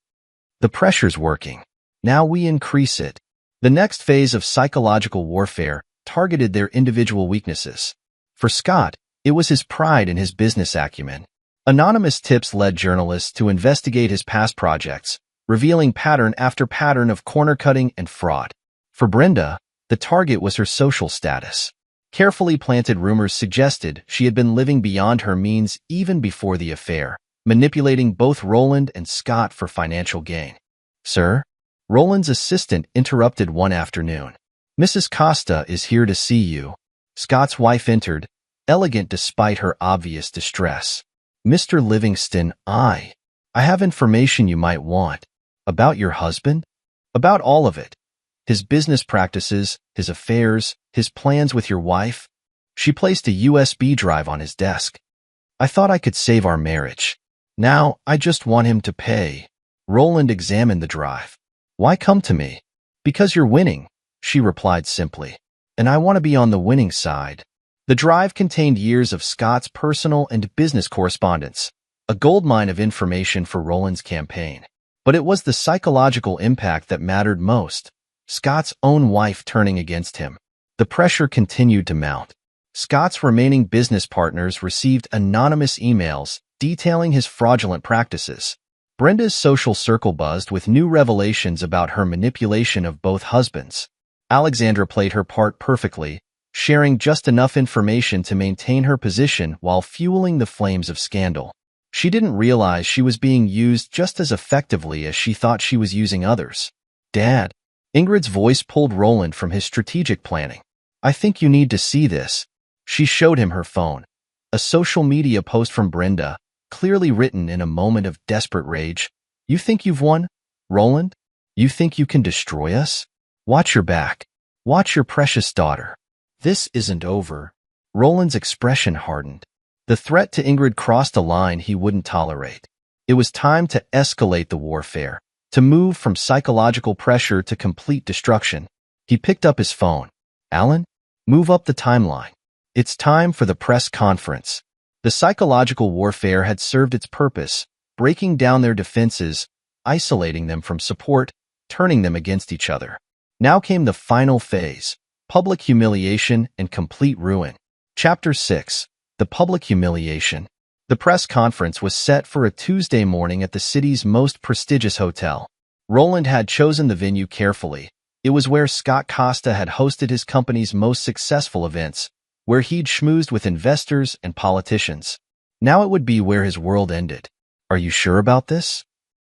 "The pressure's working. Now we increase it." The next phase of psychological warfare targeted their individual weaknesses. For Scott, it was his pride in his business acumen. Anonymous tips led journalists to investigate his past projects, revealing pattern after pattern of corner-cutting and fraud. For Brenda, the target was her social status. Carefully planted rumors suggested she had been living beyond her means even before the affair, manipulating both Roland and Scott for financial gain. "Sir?" Roland's assistant interrupted one afternoon. "Mrs. Costa is here to see you." Scott's wife entered, elegant despite her obvious distress. "Mr. Livingston, I have information you might want." "About your husband?" "About all of it. His business practices, his affairs, his plans with your wife." She placed a USB drive on his desk. "I thought I could save our marriage. Now I just want him to pay." Roland examined the drive. "Why come to me?" "Because you're winning," she replied simply. "And I want to be on the winning side." The drive contained years of Scott's personal and business correspondence, a goldmine of information for Roland's campaign. But it was the psychological impact that mattered most. Scott's own wife turning against him. The pressure continued to mount. Scott's remaining business partners received anonymous emails detailing his fraudulent practices. Brenda's social circle buzzed with new revelations about her manipulation of both husbands. Alexandra played her part perfectly, sharing just enough information to maintain her position while fueling the flames of scandal. She didn't realize she was being used just as effectively as she thought she was using others. "Dad." Ingrid's voice pulled Roland from his strategic planning. "I think you need to see this." She showed him her phone. A social media post from Brenda, clearly written in a moment of desperate rage. "You think you've won, Roland? You think you can destroy us? Watch your back. Watch your precious daughter. This isn't over." Roland's expression hardened. The threat to Ingrid crossed a line he wouldn't tolerate. It was time to escalate the warfare, to move from psychological pressure to complete destruction. He picked up his phone. "Alan, move up the timeline. It's time for the press conference." The psychological warfare had served its purpose, breaking down their defenses, isolating them from support, turning them against each other. Now came the final phase: public humiliation and complete ruin. Chapter 6. The public humiliation. The press conference was set for a Tuesday morning at the city's most prestigious hotel. Roland had chosen the venue carefully. It was where Scott Costa had hosted his company's most successful events, where he'd schmoozed with investors and politicians. Now it would be where his world ended. "Are you sure about this?"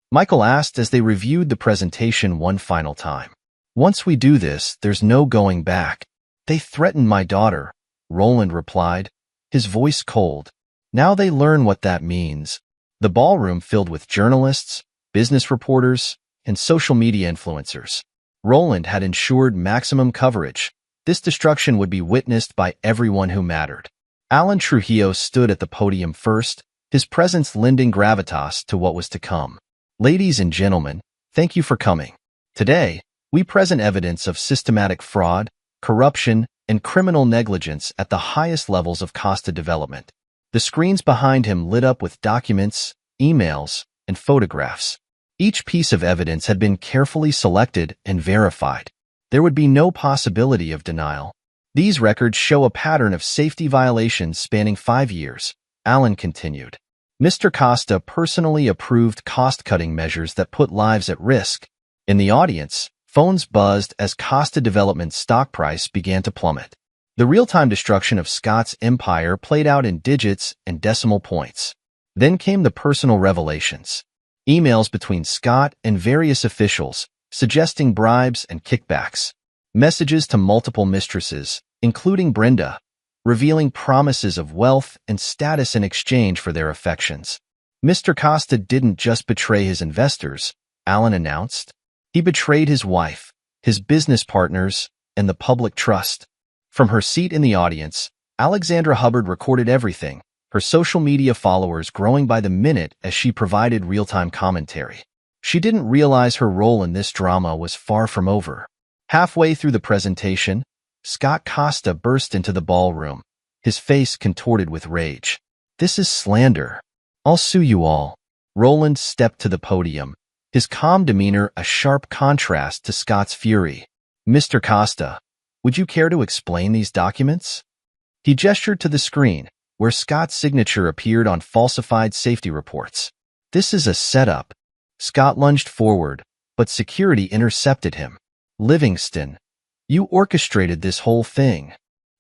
Michael asked as they reviewed the presentation one final time. "Once we do this, there's no going back." "They threatened my daughter," Roland replied, his voice cold. "Now they learn what that means." The ballroom filled with journalists, business reporters, and social media influencers. Roland had ensured maximum coverage. This destruction would be witnessed by everyone who mattered. Alan Trujillo stood at the podium first, his presence lending gravitas to what was to come. "Ladies and gentlemen, thank you for coming. Today, we present evidence of systematic fraud, corruption, and criminal negligence at the highest levels of Costa development." The screens behind him lit up with documents, emails, and photographs. Each piece of evidence had been carefully selected and verified. There would be no possibility of denial. "These records show a pattern of safety violations spanning 5 years, Alan continued. Mr. Costa personally approved cost-cutting measures that put lives at risk. In the audience, phones buzzed as Costa Development's stock price began to plummet. The real-time destruction of Scott's empire played out in digits and decimal points. Then came the personal revelations. Emails between Scott and various officials, suggesting bribes and kickbacks. Messages to multiple mistresses, including Brenda, revealing promises of wealth and status in exchange for their affections. Mr. Costa didn't just betray his investors, Alan announced. He betrayed his wife, his business partners, and the public trust. From her seat in the audience, Alexandra Hubbard recorded everything, her social media followers growing by the minute as she provided real-time commentary. She didn't realize her role in this drama was far from over. Halfway through the presentation, Scott Costa burst into the ballroom, his face contorted with rage. "This is slander. I'll sue you all." Roland stepped to the podium, his calm demeanor a sharp contrast to Scott's fury. "Mr. Costa, would you care to explain these documents?" He gestured to the screen, where Scott's signature appeared on falsified safety reports. "This is a setup." Scott lunged forward, but security intercepted him. "Livingston, you orchestrated this whole thing."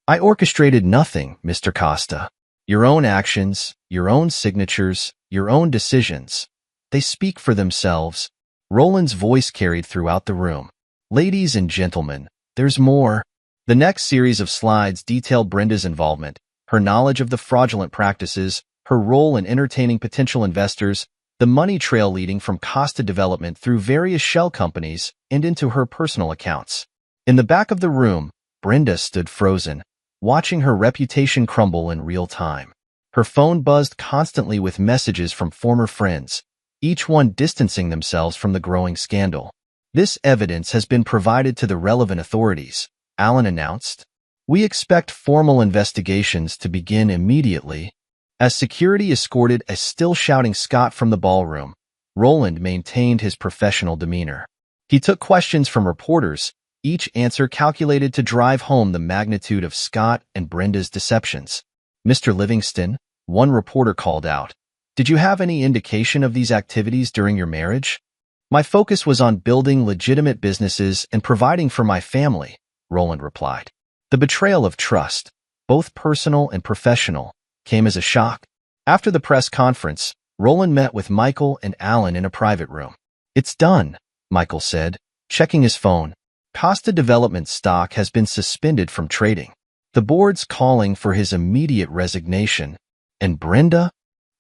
"I orchestrated nothing, Mr. Costa. Your own actions, your own signatures, your own decisions. They speak for themselves." Roland's voice carried throughout the room. "Ladies and gentlemen, there's more." The next series of slides detailed Brenda's involvement, her knowledge of the fraudulent practices, her role in entertaining potential investors, the money trail leading from Costa Development through various shell companies and into her personal accounts. In the back of the room, Brenda stood frozen, watching her reputation crumble in real time. Her phone buzzed constantly with messages from former friends, each one distancing themselves from the growing scandal. "This evidence has been provided to the relevant authorities," Alan announced. "We expect formal investigations to begin immediately." As security escorted a still-shouting Scott from the ballroom, Roland maintained his professional demeanor. He took questions from reporters, each answer calculated to drive home the magnitude of Scott and Brenda's deceptions. "Mr. Livingston," one reporter called out, Did you have any indication of these activities during your marriage? My focus was on building legitimate businesses and providing for my family, Roland replied. The betrayal of trust, both personal and professional, came as a shock. After the press conference, Roland met with Michael and Alan in a private room. It's done, Michael said, checking his phone. Costa Development stock has been suspended from trading. The board's calling for his immediate resignation. And Brenda?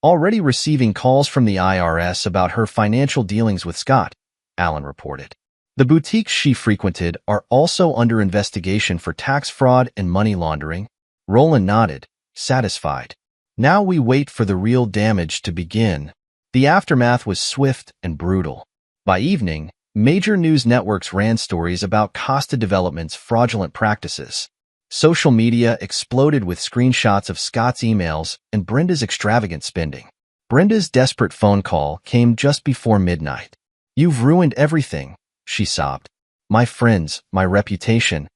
Already receiving calls from the IRS about her financial dealings with Scott, Alan reported. The boutiques she frequented are also under investigation for tax fraud and money laundering. Roland nodded, satisfied. Now we wait for the real damage to begin. The aftermath was swift and brutal. By evening, major news networks ran stories about Costa Development's fraudulent practices. Social media exploded with screenshots of Scott's emails and Brenda's extravagant spending. Brenda's desperate phone call came just before midnight. You've ruined everything, she sobbed. My friends, my reputation.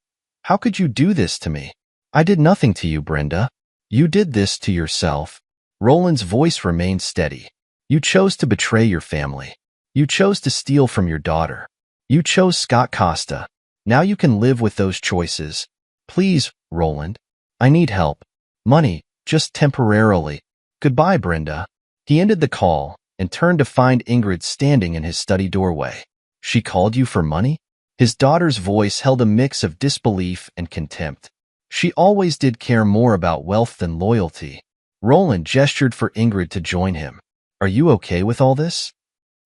How could you do this to me? I did nothing to you, Brenda. You did this to yourself. Roland's voice remained steady. You chose to betray your family. You chose to steal from your daughter. You chose Scott Costa. Now you can live with those choices. Please, Roland. I need help. Money, just temporarily. Goodbye, Brenda. He ended the call and turned to find Ingrid standing in his study doorway. She called you for money? His daughter's voice held a mix of disbelief and contempt. She always did care more about wealth than loyalty. Roland gestured for Ingrid to join him. Are you okay with all this?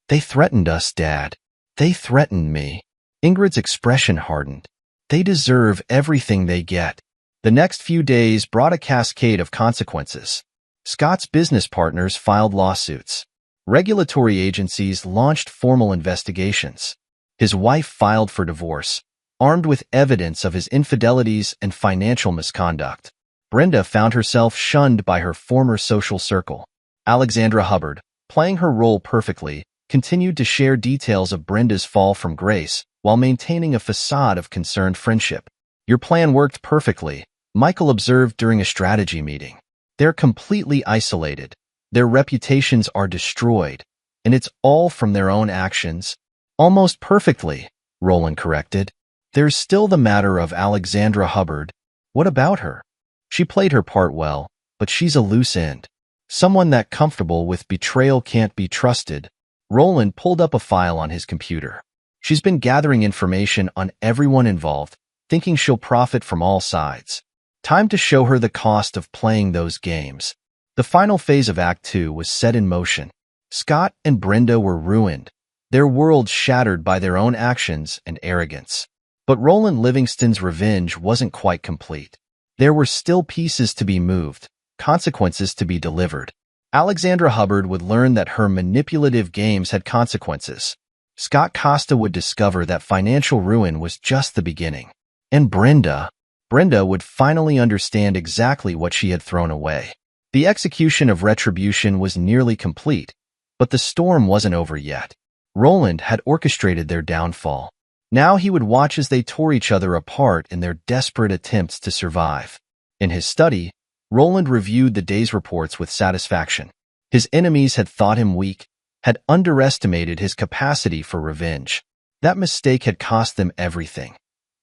They threatened us, Dad. They threatened me. Ingrid's expression hardened. They deserve everything they get. The next few days brought a cascade of consequences. Scott's business partners filed lawsuits. Regulatory agencies launched formal investigations. His wife filed for divorce, armed with evidence of his infidelities and financial misconduct. Brenda found herself shunned by her former social circle. Alexandra Hubbard, playing her role perfectly, continued to share details of Brenda's fall from grace while maintaining a facade of concerned friendship. Your plan worked perfectly, Michael observed during a strategy meeting. They're completely isolated. Their reputations are destroyed, and it's all from their own actions. Almost perfectly, Roland corrected. There's still the matter of Alexandra Hubbard. What about her? She played her part well, but she's a loose end. Someone that comfortable with betrayal can't be trusted. Roland pulled up a file on his computer. She's been gathering information on everyone involved, thinking she'll profit from all sides. Time to show her the cost of playing those games. The final phase of Act 2 was set in motion. Scott and Brenda were ruined, their world shattered by their own actions and arrogance. But Roland Livingston's revenge wasn't quite complete. There were still pieces to be moved, consequences to be delivered. Alexandra Hubbard would learn that her manipulative games had consequences. Scott Costa would discover that financial ruin was just the beginning. And Brenda would finally understand exactly what she had thrown away. The execution of retribution was nearly complete, but the storm wasn't over yet. Roland had orchestrated their downfall. Now he would watch as they tore each other apart in their desperate attempts to survive. In his study, Roland reviewed the day's reports with satisfaction. His enemies had thought him weak, had underestimated his capacity for revenge. That mistake had cost them everything.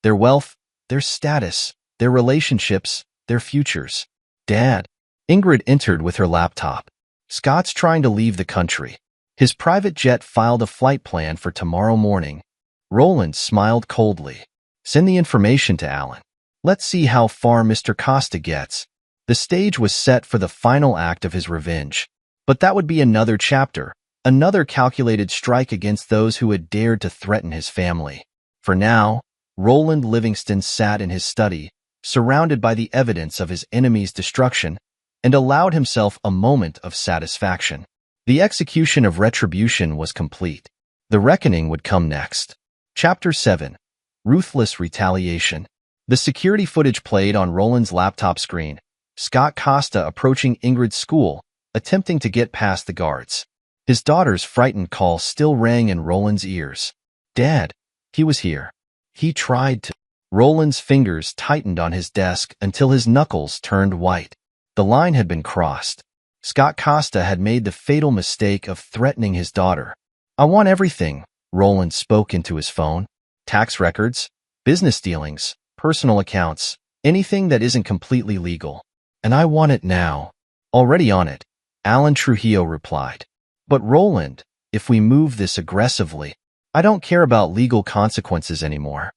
Their wealth, their status, their relationships, their futures. Dad. Ingrid entered with her laptop. Scott's trying to leave the country. His private jet filed a flight plan for tomorrow morning. Roland smiled coldly. Send the information to Alan. Let's see how far Mr. Costa gets. The stage was set for the final act of his revenge. But that would be another chapter, another calculated strike against those who had dared to threaten his family. For now, Roland Livingston sat in his study, surrounded by the evidence of his enemy's destruction, and allowed himself a moment of satisfaction. The execution of retribution was complete. The reckoning would come next. Chapter 7. Ruthless Retaliation. The security footage played on Roland's laptop screen. Scott Costa approaching Ingrid's school, attempting to get past the guards. His daughter's frightened call still rang in Roland's ears. Dad, he was here. He tried to. Roland's fingers tightened on his desk until his knuckles turned white. The line had been crossed. Scott Costa had made the fatal mistake of threatening his daughter. "I want everything," Roland spoke into his phone. "Tax records, business dealings, personal accounts, anything that isn't completely legal. And I want it now." "Already on it," Alan Trujillo replied. "But Roland, if we move this aggressively, I don't care about legal consequences anymore."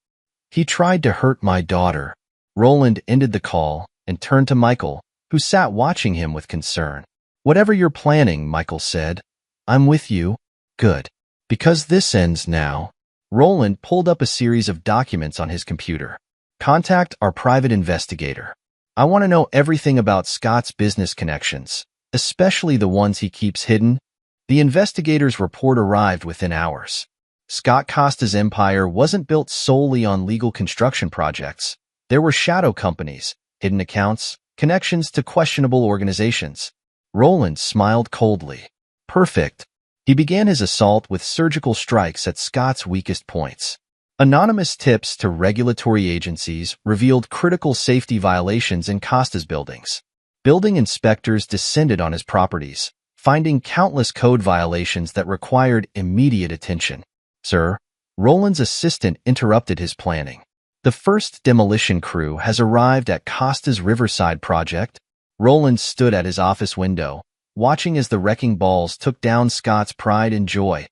"He tried to hurt my daughter." Roland ended the call and turned to Michael, who sat watching him with concern. "Whatever you're planning," Michael said, "I'm with you." "Good. Because this ends now." Roland pulled up a series of documents on his computer. "Contact our private investigator. I want to know everything about Scott's business connections, especially the ones he keeps hidden." The investigator's report arrived within hours. Scott Costa's empire wasn't built solely on legal construction projects. There were shadow companies, hidden accounts, connections to questionable organizations. Roland smiled coldly. "Perfect." He began his assault with surgical strikes at Scott's weakest points. Anonymous tips to regulatory agencies revealed critical safety violations in Costa's buildings. Building inspectors descended on his properties, finding countless code violations that required immediate attention. "Sir," Roland's assistant interrupted his planning. "The first demolition crew has arrived at Costa's Riverside project." Roland stood at his office window, watching as the wrecking balls took down Scott's pride and joy,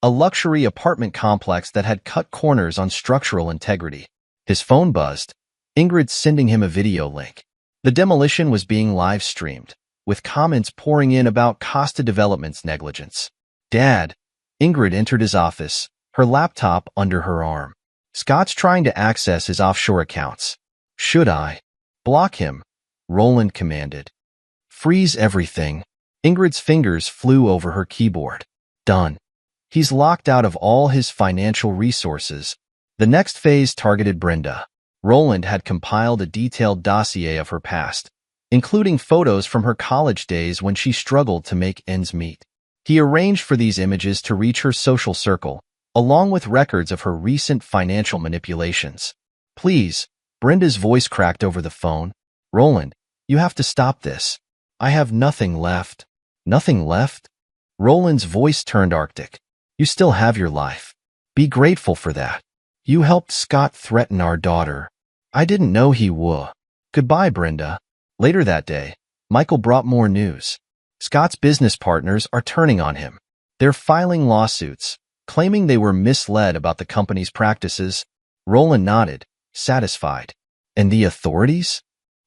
a luxury apartment complex that had cut corners on structural integrity. His phone buzzed, Ingrid sending him a video link. The demolition was being live-streamed, with comments pouring in about Costa Development's negligence. "Dad," Ingrid entered his office, her laptop under her arm. "Scott's trying to access his offshore accounts." "Should I?" "Block him," Roland commanded. "Freeze everything." Ingrid's fingers flew over her keyboard. "Done." "He's locked out of all his financial resources." The next phase targeted Brenda. Roland had compiled a detailed dossier of her past, including photos from her college days when she struggled to make ends meet. He arranged for these images to reach her social circle, along with records of her recent financial manipulations. "Please," Brenda's voice cracked over the phone. "Roland, you have to stop this. I have nothing left." "Nothing left?" Roland's voice turned arctic. "You still have your life. Be grateful for that. You helped Scott threaten our daughter. I didn't know he would." "Goodbye, Brenda." Later that day, Michael brought more news. Scott's business partners are turning on him. They're filing lawsuits, claiming they were misled about the company's practices. Roland nodded, satisfied. "And the authorities?"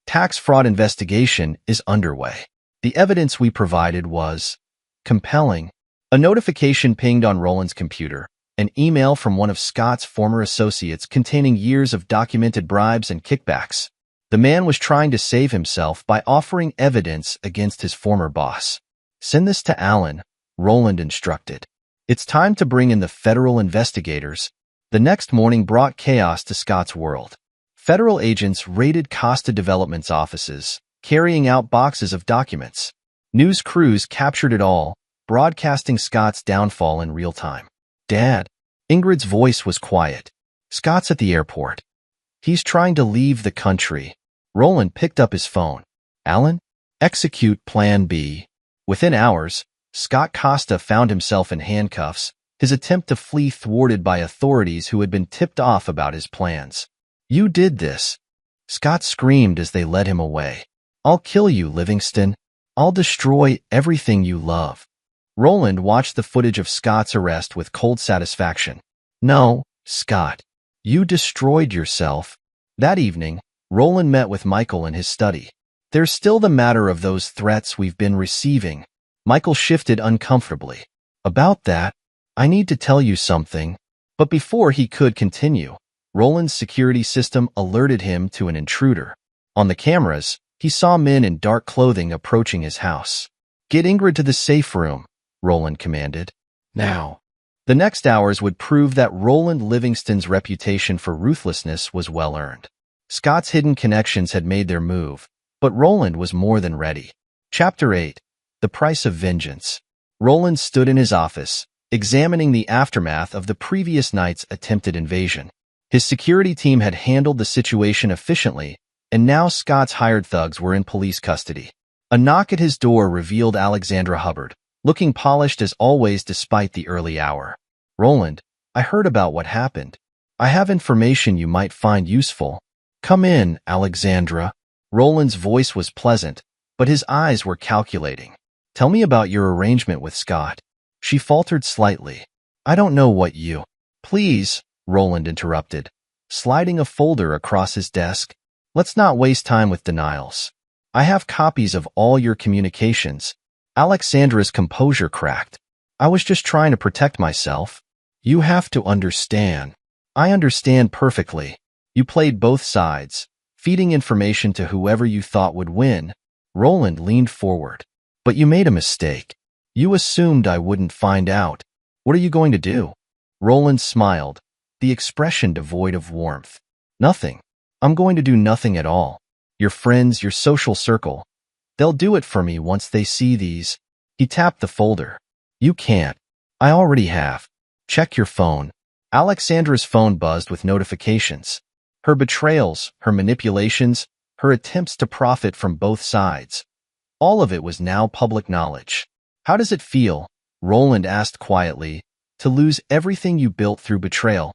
"Tax fraud investigation is underway. The evidence we provided was compelling." A notification pinged on Roland's computer, an email from one of Scott's former associates containing years of documented bribes and kickbacks. The man was trying to save himself by offering evidence against his former boss. "Send this to Alan," Roland instructed. "It's time to bring in the federal investigators." The next morning brought chaos to Scott's world. Federal agents raided Costa Development's offices, carrying out boxes of documents. News crews captured it all, broadcasting Scott's downfall in real time. "Dad," Ingrid's voice was quiet. "Scott's at the airport. He's trying to leave the country." Roland picked up his phone. "Alan, execute Plan B." Within hours, Scott Costa found himself in handcuffs, his attempt to flee thwarted by authorities who had been tipped off about his plans. "You did this," Scott screamed as they led him away. "I'll kill you, Livingston. I'll destroy everything you love." Roland watched the footage of Scott's arrest with cold satisfaction. "No, Scott, you destroyed yourself." That evening, Roland met with Michael in his study. "There's still the matter of those threats we've been receiving." Michael shifted uncomfortably. "About that, I need to tell you something." But before he could continue, Roland's security system alerted him to an intruder. On the cameras, he saw men in dark clothing approaching his house. "Get Ingrid to the safe room," Roland commanded. "Now." The next hours would prove that Roland Livingston's reputation for ruthlessness was well earned. Scott's hidden connections had made their move, but Roland was more than ready. Chapter 8. The Price of Vengeance. Roland stood in his office, examining the aftermath of the previous night's attempted invasion. His security team had handled the situation efficiently, and now Scott's hired thugs were in police custody. A knock at his door revealed Alexandra Hubbard, looking polished as always despite the early hour. "Roland, I heard about what happened. I have information you might find useful." "Come in, Alexandra." Roland's voice was pleasant, but his eyes were calculating. "Tell me about your arrangement with Scott." She faltered slightly. "I don't know what you—" "Please," Roland interrupted, sliding a folder across his desk. "Let's not waste time with denials. I have copies of all your communications." Alexandra's composure cracked. "I was just trying to protect myself." "You have to understand." "I understand perfectly. You played both sides, feeding information to whoever you thought would win." Roland leaned forward. "But you made a mistake. You assumed I wouldn't find out. What are you going to do?" Roland smiled, the expression devoid of warmth. "Nothing. I'm going to do nothing at all. Your friends, your social circle, they'll do it for me once they see these." He tapped the folder. "You can't. I already have. Check your phone." Alexandra's phone buzzed with notifications. Her betrayals, her manipulations, her attempts to profit from both sides. All of it was now public knowledge. "How does it feel?" Roland asked quietly, "to lose everything you built through betrayal?"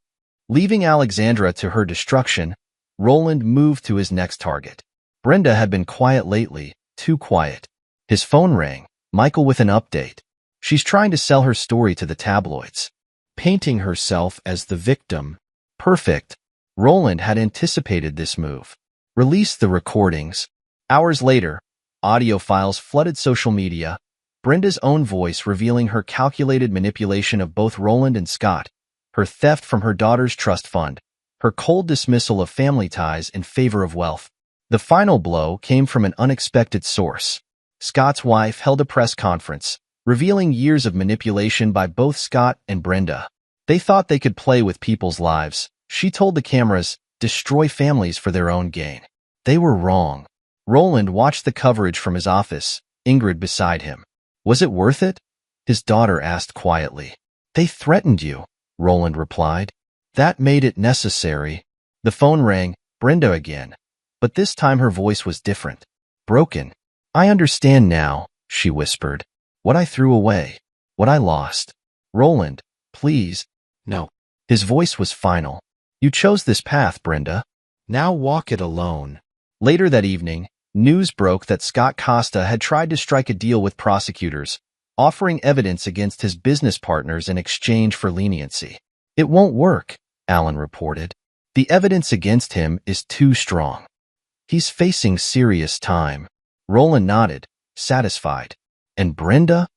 Leaving Alexandra to her destruction, Roland moved to his next target. Brenda had been quiet lately, too quiet. His phone rang, Michael with an update. "She's trying to sell her story to the tabloids, painting herself as the victim." Perfect. Roland had anticipated this move. "Release the recordings." Hours later, audio files flooded social media, Brenda's own voice revealing her calculated manipulation of both Roland and Scott, her theft from her daughter's trust fund, her cold dismissal of family ties in favor of wealth. The final blow came from an unexpected source. Scott's wife held a press conference, revealing years of manipulation by both Scott and Brenda. They thought they could play with people's lives. She told the cameras, destroy families for their own gain. They were wrong. Roland watched the coverage from his office, Ingrid beside him. "Was it worth it?" his daughter asked quietly. "They threatened you," Roland replied. "That made it necessary." The phone rang, Brenda again, but this time her voice was different, broken. "I understand now," she whispered. "What I threw away, what I lost." "Roland, please." "No." His voice was final. "You chose this path, Brenda. Now walk it alone." Later that evening, news broke that Scott Costa had tried to strike a deal with prosecutors, offering evidence against his business partners in exchange for leniency. "It won't work," Allen reported. "The evidence against him is too strong. He's facing serious time." Roland nodded, satisfied. "And Brenda?"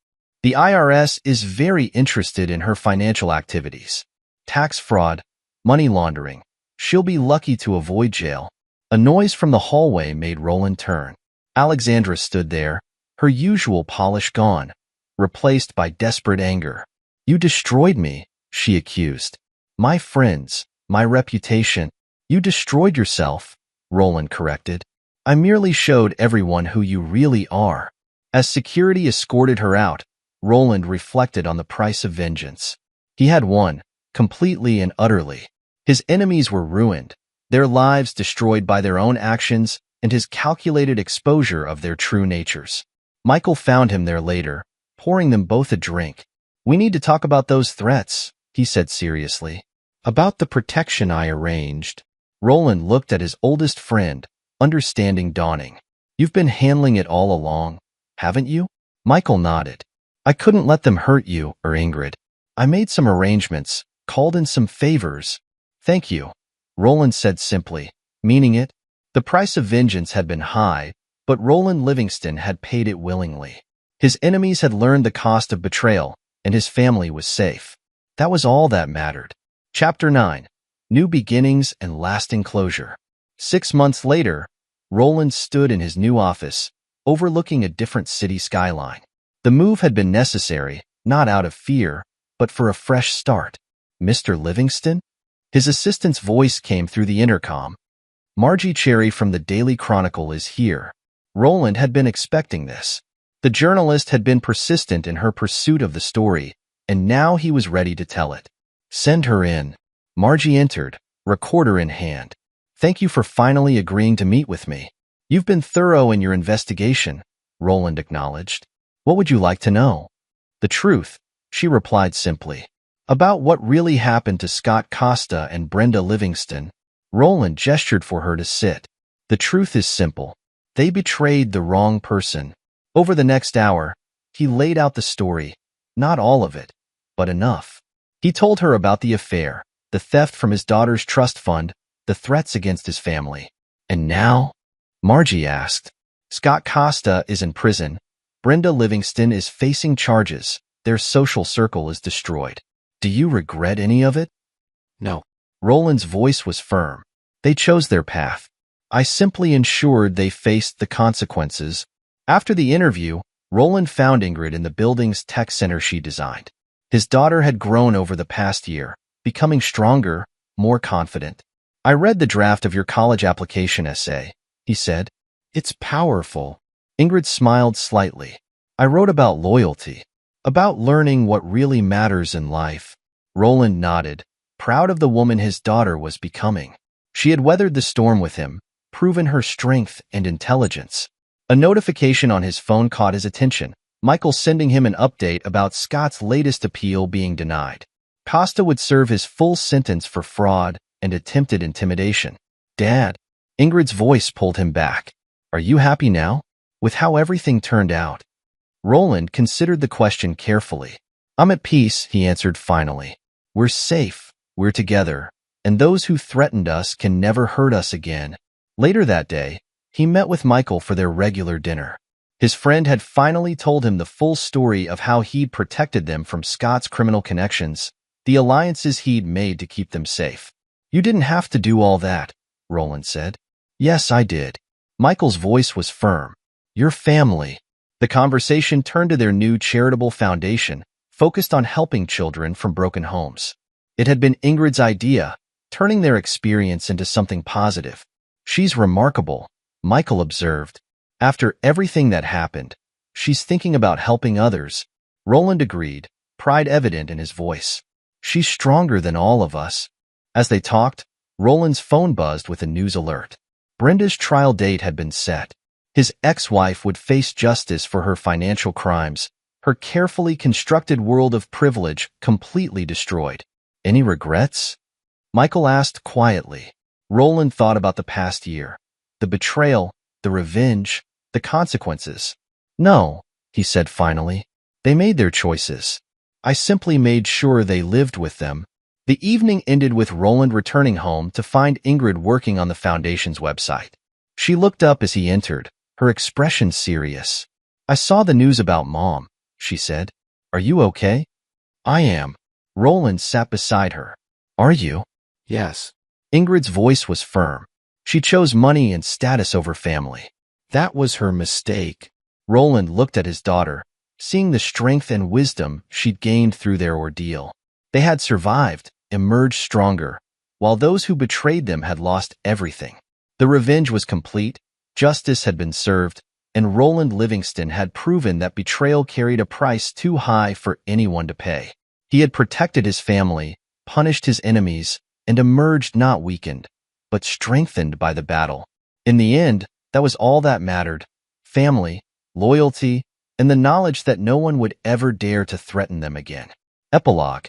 "The IRS is very interested in her financial activities. Tax fraud, money laundering. She'll be lucky to avoid jail." A noise from the hallway made Roland turn. Alexandra stood there, her usual polish gone, replaced by desperate anger. "You destroyed me," she accused. "My friends, my reputation." "You destroyed yourself," Roland corrected. "I merely showed everyone who you really are." As security escorted her out, Roland reflected on the price of vengeance. He had won, completely and utterly. His enemies were ruined, their lives destroyed by their own actions and his calculated exposure of their true natures. Michael found him there later, pouring them both a drink. "We need to talk about those threats," he said seriously. "About the protection I arranged." Roland looked at his oldest friend, understanding dawning. "You've been handling it all along, haven't you?" Michael nodded. "I couldn't let them hurt you or Ingrid. I made some arrangements, called in some favors." "Thank you," Roland said simply, meaning it. The price of vengeance had been high, but Roland Livingston had paid it willingly. His enemies had learned the cost of betrayal, and his family was safe. That was all that mattered. Chapter 9. New Beginnings and Lasting Closure. 6 months later, Roland stood in his new office, overlooking a different city skyline. The move had been necessary, not out of fear, but for a fresh start. "Mr. Livingston?" His assistant's voice came through the intercom. "Margie Cherry from the Daily Chronicle is here." Roland had been expecting this. The journalist had been persistent in her pursuit of the story, and now he was ready to tell it. "Send her in." Margie entered, recorder in hand. "Thank you for finally agreeing to meet with me. You've been thorough in your investigation. Roland acknowledged. What would you like to know? The truth, she replied simply. About what really happened to Scott Costa and Brenda Livingston. Roland gestured for her to sit. The truth is simple. They betrayed the wrong person. Over the next hour, he laid out the story. Not all of it, but enough. He told her about the affair, the theft from his daughter's trust fund, the threats against his family. And now? Margie asked. Scott Costa is in prison. Brenda Livingston is facing charges. Their social circle is destroyed. Do you regret any of it? No. Roland's voice was firm. They chose their path. I simply ensured they faced the consequences. After the interview, Roland found Ingrid in the building's tech center she designed. His daughter had grown over the past year, becoming stronger, more confident. I read the draft of your college application essay, he said. It's powerful. Ingrid smiled slightly. I wrote about loyalty, about learning what really matters in life. Roland nodded, proud of the woman his daughter was becoming. She had weathered the storm with him, proven her strength and intelligence. A notification on his phone caught his attention, Michael sending him an update about Scott's latest appeal being denied. Costa would serve his full sentence for fraud and attempted intimidation. Dad, Ingrid's voice pulled him back. Are you happy now, with how everything turned out? Roland considered the question carefully. I'm at peace, he answered finally. We're safe, we're together, and those who threatened us can never hurt us again. Later that day, he met with Michael for their regular dinner. His friend had finally told him the full story of how he'd protected them from Scott's criminal connections, the alliances he'd made to keep them safe. You didn't have to do all that, Roland said. Yes, I did. Michael's voice was firm. Your family. The conversation turned to their new charitable foundation, focused on helping children from broken homes. It had been Ingrid's idea, turning their experience into something positive. She's remarkable, Michael observed. After everything that happened, she's thinking about helping others. Roland agreed, pride evident in his voice. She's stronger than all of us. As they talked, Roland's phone buzzed with a news alert. Brenda's trial date had been set. His ex-wife would face justice for her financial crimes, her carefully constructed world of privilege completely destroyed. Any regrets? Michael asked quietly. Roland thought about the past year. The betrayal, the revenge, the consequences. No, he said finally. They made their choices. I simply made sure they lived with them. The evening ended with Roland returning home to find Ingrid working on the foundation's website. She looked up as he entered, her expression serious. I saw the news about Mom, she said. Are you okay? I am. Roland sat beside her. Are you? Yes. Ingrid's voice was firm. She chose money and status over family. That was her mistake. Roland looked at his daughter, seeing the strength and wisdom she'd gained through their ordeal. They had survived, emerged stronger, while those who betrayed them had lost everything. The revenge was complete, justice had been served, and Roland Livingston had proven that betrayal carried a price too high for anyone to pay. He had protected his family, punished his enemies, and emerged not weakened, but strengthened by the battle. In the end, that was all that mattered: family, loyalty, and the knowledge that no one would ever dare to threaten them again. Epilogue.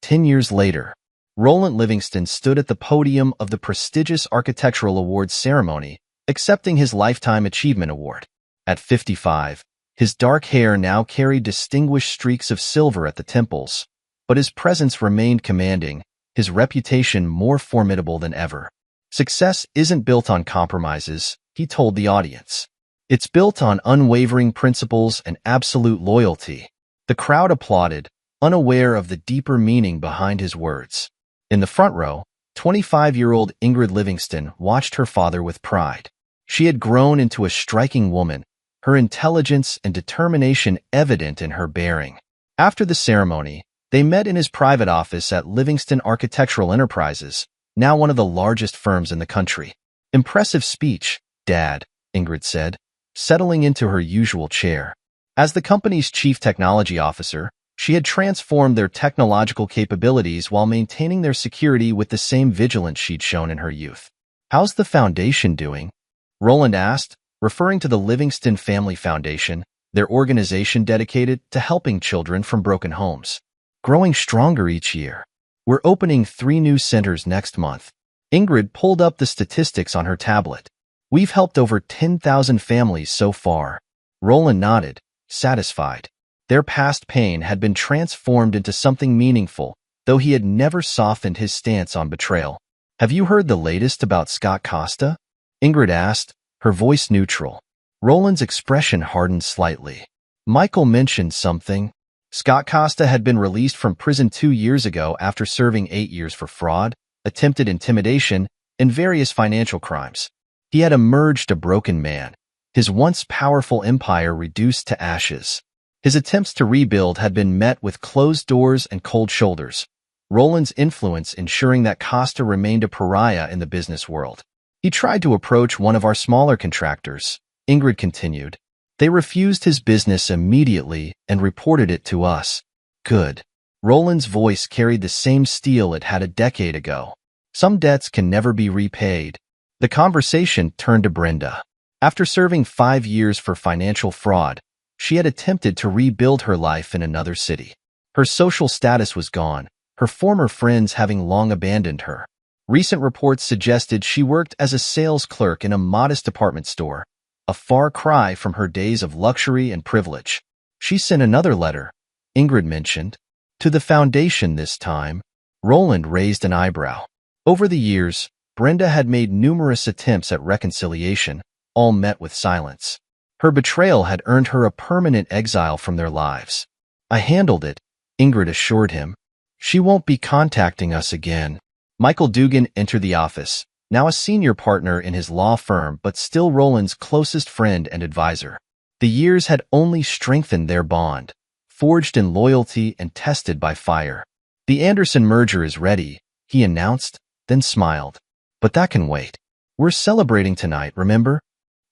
10 years later, Roland Livingston stood at the podium of the prestigious Architectural Awards ceremony, accepting his Lifetime Achievement Award. At 55, his dark hair now carried distinguished streaks of silver at the temples, but his presence remained commanding, his reputation more formidable than ever. Success isn't built on compromises, he told the audience. It's built on unwavering principles and absolute loyalty. The crowd applauded, unaware of the deeper meaning behind his words. In the front row, 25-year-old Ingrid Livingston watched her father with pride. She had grown into a striking woman, her intelligence and determination evident in her bearing. After the ceremony, they met in his private office at Livingston Architectural Enterprises, now one of the largest firms in the country. Impressive speech, Dad, Ingrid said, settling into her usual chair. As the company's chief technology officer, she had transformed their technological capabilities while maintaining their security with the same vigilance she'd shown in her youth. How's the foundation doing? Roland asked, referring to the Livingston Family Foundation, their organization dedicated to helping children from broken homes. Growing stronger each year. We're opening 3 new centers next month. Ingrid pulled up the statistics on her tablet. We've helped over 10,000 families so far. Roland nodded, satisfied. Their past pain had been transformed into something meaningful, though he had never softened his stance on betrayal. Have you heard the latest about Scott Costa? Ingrid asked, her voice neutral. Roland's expression hardened slightly. Michael mentioned something. Scott Costa had been released from prison 2 years ago after serving 8 years for fraud, attempted intimidation, and various financial crimes. He had emerged a broken man, his once powerful empire reduced to ashes. His attempts to rebuild had been met with closed doors and cold shoulders, Roland's influence ensuring that Costa remained a pariah in the business world. He tried to approach one of our smaller contractors, Ingrid continued. They refused his business immediately and reported it to us. Good. Roland's voice carried the same steel it had a decade ago. Some debts can never be repaid. The conversation turned to Brenda. After serving 5 years for financial fraud, she had attempted to rebuild her life in another city. Her social status was gone, her former friends having long abandoned her. Recent reports suggested she worked as a sales clerk in a modest department store, a far cry from her days of luxury and privilege. She sent another letter, Ingrid mentioned, to the foundation this time. Roland raised an eyebrow. Over the years, Brenda had made numerous attempts at reconciliation, all met with silence. Her betrayal had earned her a permanent exile from their lives. I handled it, Ingrid assured him. She won't be contacting us again. Michael Dugan entered the office, now a senior partner in his law firm but still Roland's closest friend and advisor. The years had only strengthened their bond, forged in loyalty and tested by fire. The Anderson merger is ready, he announced, then smiled. But that can wait. We're celebrating tonight, remember?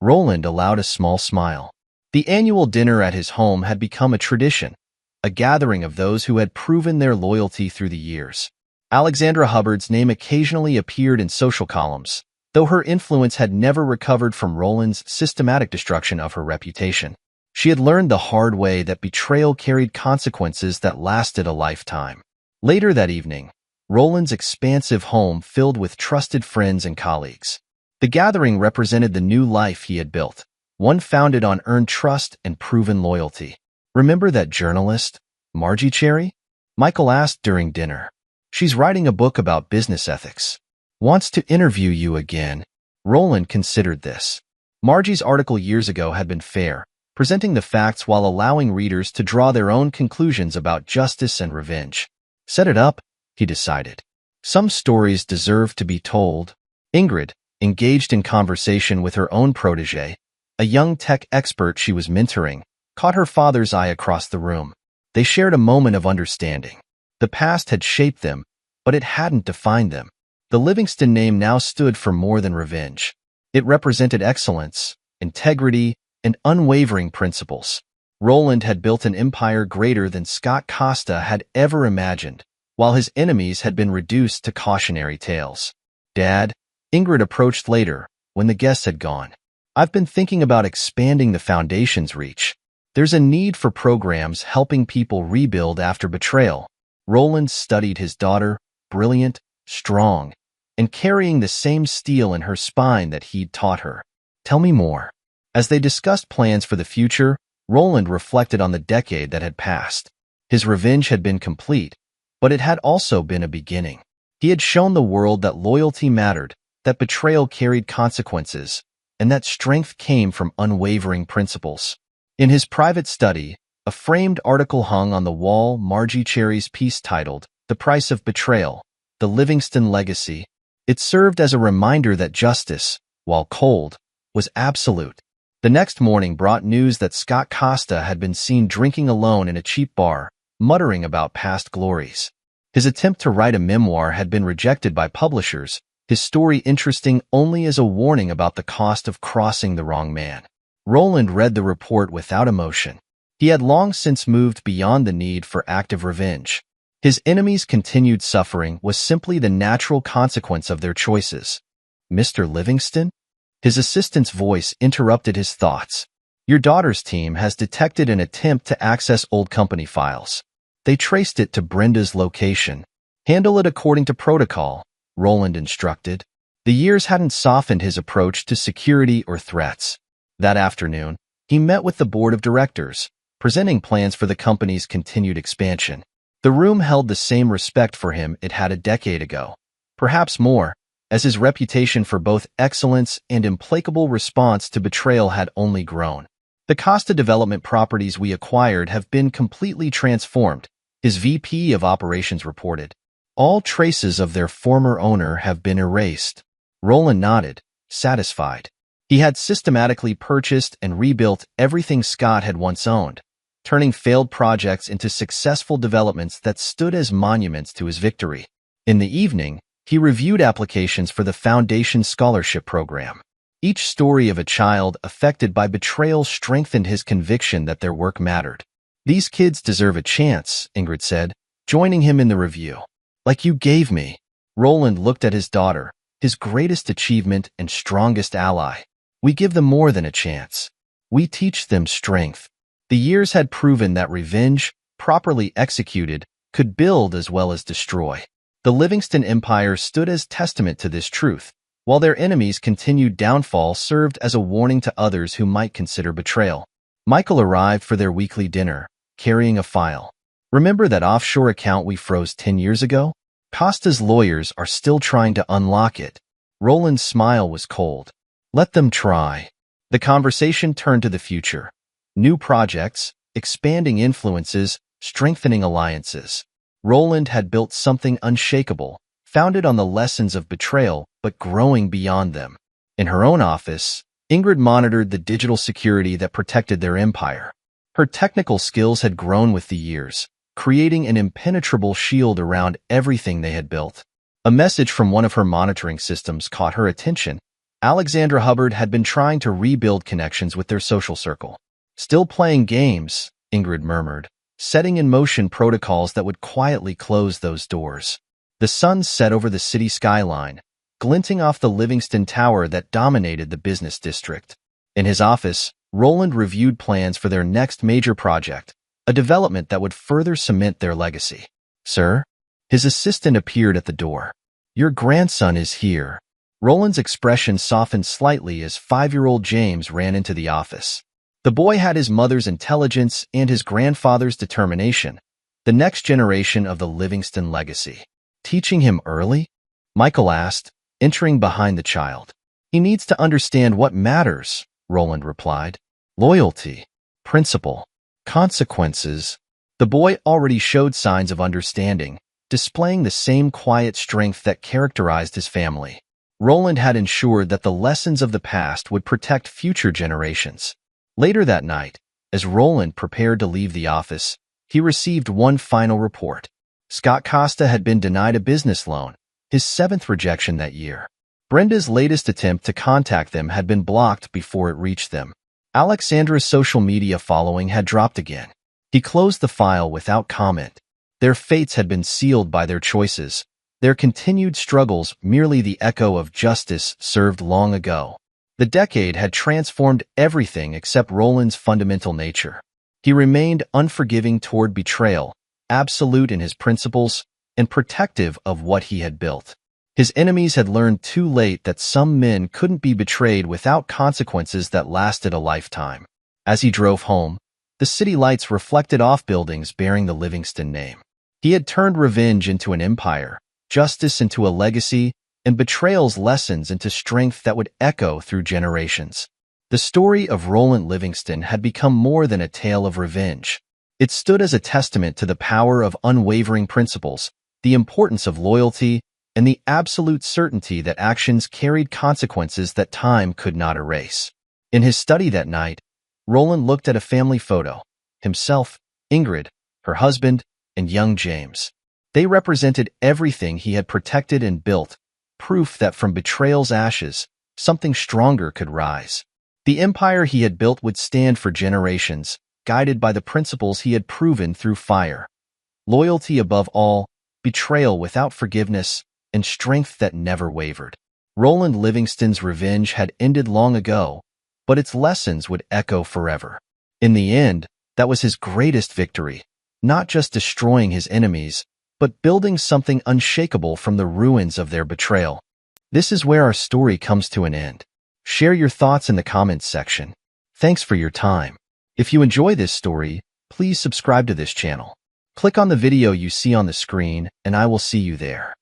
Roland allowed a small smile. The annual dinner at his home had become a tradition, a gathering of those who had proven their loyalty through the years. Alexandra Hubbard's name occasionally appeared in social columns, though her influence had never recovered from Roland's systematic destruction of her reputation. She had learned the hard way that betrayal carried consequences that lasted a lifetime. Later that evening, Roland's expansive home filled with trusted friends and colleagues. The gathering represented the new life he had built, one founded on earned trust and proven loyalty. Remember that journalist, Margie Cherry? Michael asked during dinner. She's writing a book about business ethics. Wants to interview you again. Roland considered this. Margie's article years ago had been fair, presenting the facts while allowing readers to draw their own conclusions about justice and revenge. Set it up, he decided. Some stories deserve to be told. Ingrid, engaged in conversation with her own protege, a young tech expert she was mentoring, caught her father's eye across the room. They shared a moment of understanding. The past had shaped them, but it hadn't defined them. The Livingston name now stood for more than revenge. It represented excellence, integrity, and unwavering principles. Roland had built an empire greater than Scott Costa had ever imagined, while his enemies had been reduced to cautionary tales. Dad, Ingrid approached later, when the guests had gone. I've been thinking about expanding the foundation's reach. There's a need for programs helping people rebuild after betrayal. Roland studied his daughter, brilliant, strong, and carrying the same steel in her spine that he'd taught her. Tell me more. As they discussed plans for the future, Roland reflected on the decade that had passed. His revenge had been complete, but it had also been a beginning. He had shown the world that loyalty mattered, that betrayal carried consequences, and that strength came from unwavering principles. In his private study, a framed article hung on the wall, Margie Cherry's piece titled, The Price of Betrayal, The Livingston Legacy. It served as a reminder that justice, while cold, was absolute. The next morning brought news that Scott Costa had been seen drinking alone in a cheap bar, muttering about past glories. His attempt to write a memoir had been rejected by publishers, his story interesting only as a warning about the cost of crossing the wrong man. Roland read the report without emotion. He had long since moved beyond the need for active revenge. His enemies' continued suffering was simply the natural consequence of their choices. Mr. Livingston? His assistant's voice interrupted his thoughts. Your daughter's team has detected an attempt to access old company files. They traced it to Brenda's location. Handle it according to protocol, Roland instructed. The years hadn't softened his approach to security or threats. That afternoon, he met with the board of directors, presenting plans for the company's continued expansion. The room held the same respect for him it had a decade ago, perhaps more, as his reputation for both excellence and implacable response to betrayal had only grown. The Costa Development properties we acquired have been completely transformed, his VP of Operations reported. All traces of their former owner have been erased. Roland nodded, satisfied. He had systematically purchased and rebuilt everything Scott had once owned, turning failed projects into successful developments that stood as monuments to his victory. In the evening, he reviewed applications for the Foundation Scholarship Program. Each story of a child affected by betrayal strengthened his conviction that their work mattered. These kids deserve a chance, Ingrid said, joining him in the review. Like you gave me. Roland looked at his daughter, his greatest achievement and strongest ally. We give them more than a chance. We teach them strength. The years had proven that revenge, properly executed, could build as well as destroy. The Livingston Empire stood as testament to this truth, while their enemies' continued downfall served as a warning to others who might consider betrayal. Michael arrived for their weekly dinner, carrying a file. Remember that offshore account we froze 10 years ago? Costa's lawyers are still trying to unlock it. Roland's smile was cold. Let them try. The conversation turned to the future. New projects, expanding influences, strengthening alliances. Roland had built something unshakable, founded on the lessons of betrayal, but growing beyond them. In her own office, Ingrid monitored the digital security that protected their empire. Her technical skills had grown with the years, creating an impenetrable shield around everything they had built. A message from one of her monitoring systems caught her attention. Alexandra Hubbard had been trying to rebuild connections with their social circle. Still playing games, Ingrid murmured, setting in motion protocols that would quietly close those doors. The sun set over the city skyline, glinting off the Livingston Tower that dominated the business district. In his office, Roland reviewed plans for their next major project, a development that would further cement their legacy. Sir? His assistant appeared at the door. Your grandson is here. Roland's expression softened slightly as 5-year-old James ran into the office. The boy had his mother's intelligence and his grandfather's determination, the next generation of the Livingston legacy. Teaching him early? Michael asked, entering behind the child. He needs to understand what matters, Roland replied. Loyalty, principle, consequences. The boy already showed signs of understanding, displaying the same quiet strength that characterized his family. Roland had ensured that the lessons of the past would protect future generations. Later that night, as Roland prepared to leave the office, he received one final report. Scott Costa had been denied a business loan, his 7th rejection that year. Brenda's latest attempt to contact them had been blocked before it reached them. Alexandra's social media following had dropped again. He closed the file without comment. Their fates had been sealed by their choices, their continued struggles merely the echo of justice served long ago. The decade had transformed everything except Roland's fundamental nature. He remained unforgiving toward betrayal, absolute in his principles, and protective of what he had built. His enemies had learned too late that some men couldn't be betrayed without consequences that lasted a lifetime. As he drove home, the city lights reflected off buildings bearing the Livingston name. He had turned revenge into an empire, justice into a legacy, and betrayal's lessons into strength that would echo through generations. The story of Roland Livingston had become more than a tale of revenge. It stood as a testament to the power of unwavering principles, the importance of loyalty, and the absolute certainty that actions carried consequences that time could not erase. In his study that night, Roland looked at a family photo, himself, Ingrid, her husband, and young James. They represented everything he had protected and built, proof that from betrayal's ashes, something stronger could rise. The empire he had built would stand for generations, guided by the principles he had proven through fire. Loyalty above all, betrayal without forgiveness, and strength that never wavered. Roland Livingston's revenge had ended long ago, but its lessons would echo forever. In the end, that was his greatest victory, not just destroying his enemies, but building something unshakable from the ruins of their betrayal. This is where our story comes to an end. Share your thoughts in the comments section. Thanks for your time. If you enjoy this story, please subscribe to this channel. Click on the video you see on the screen, and I will see you there.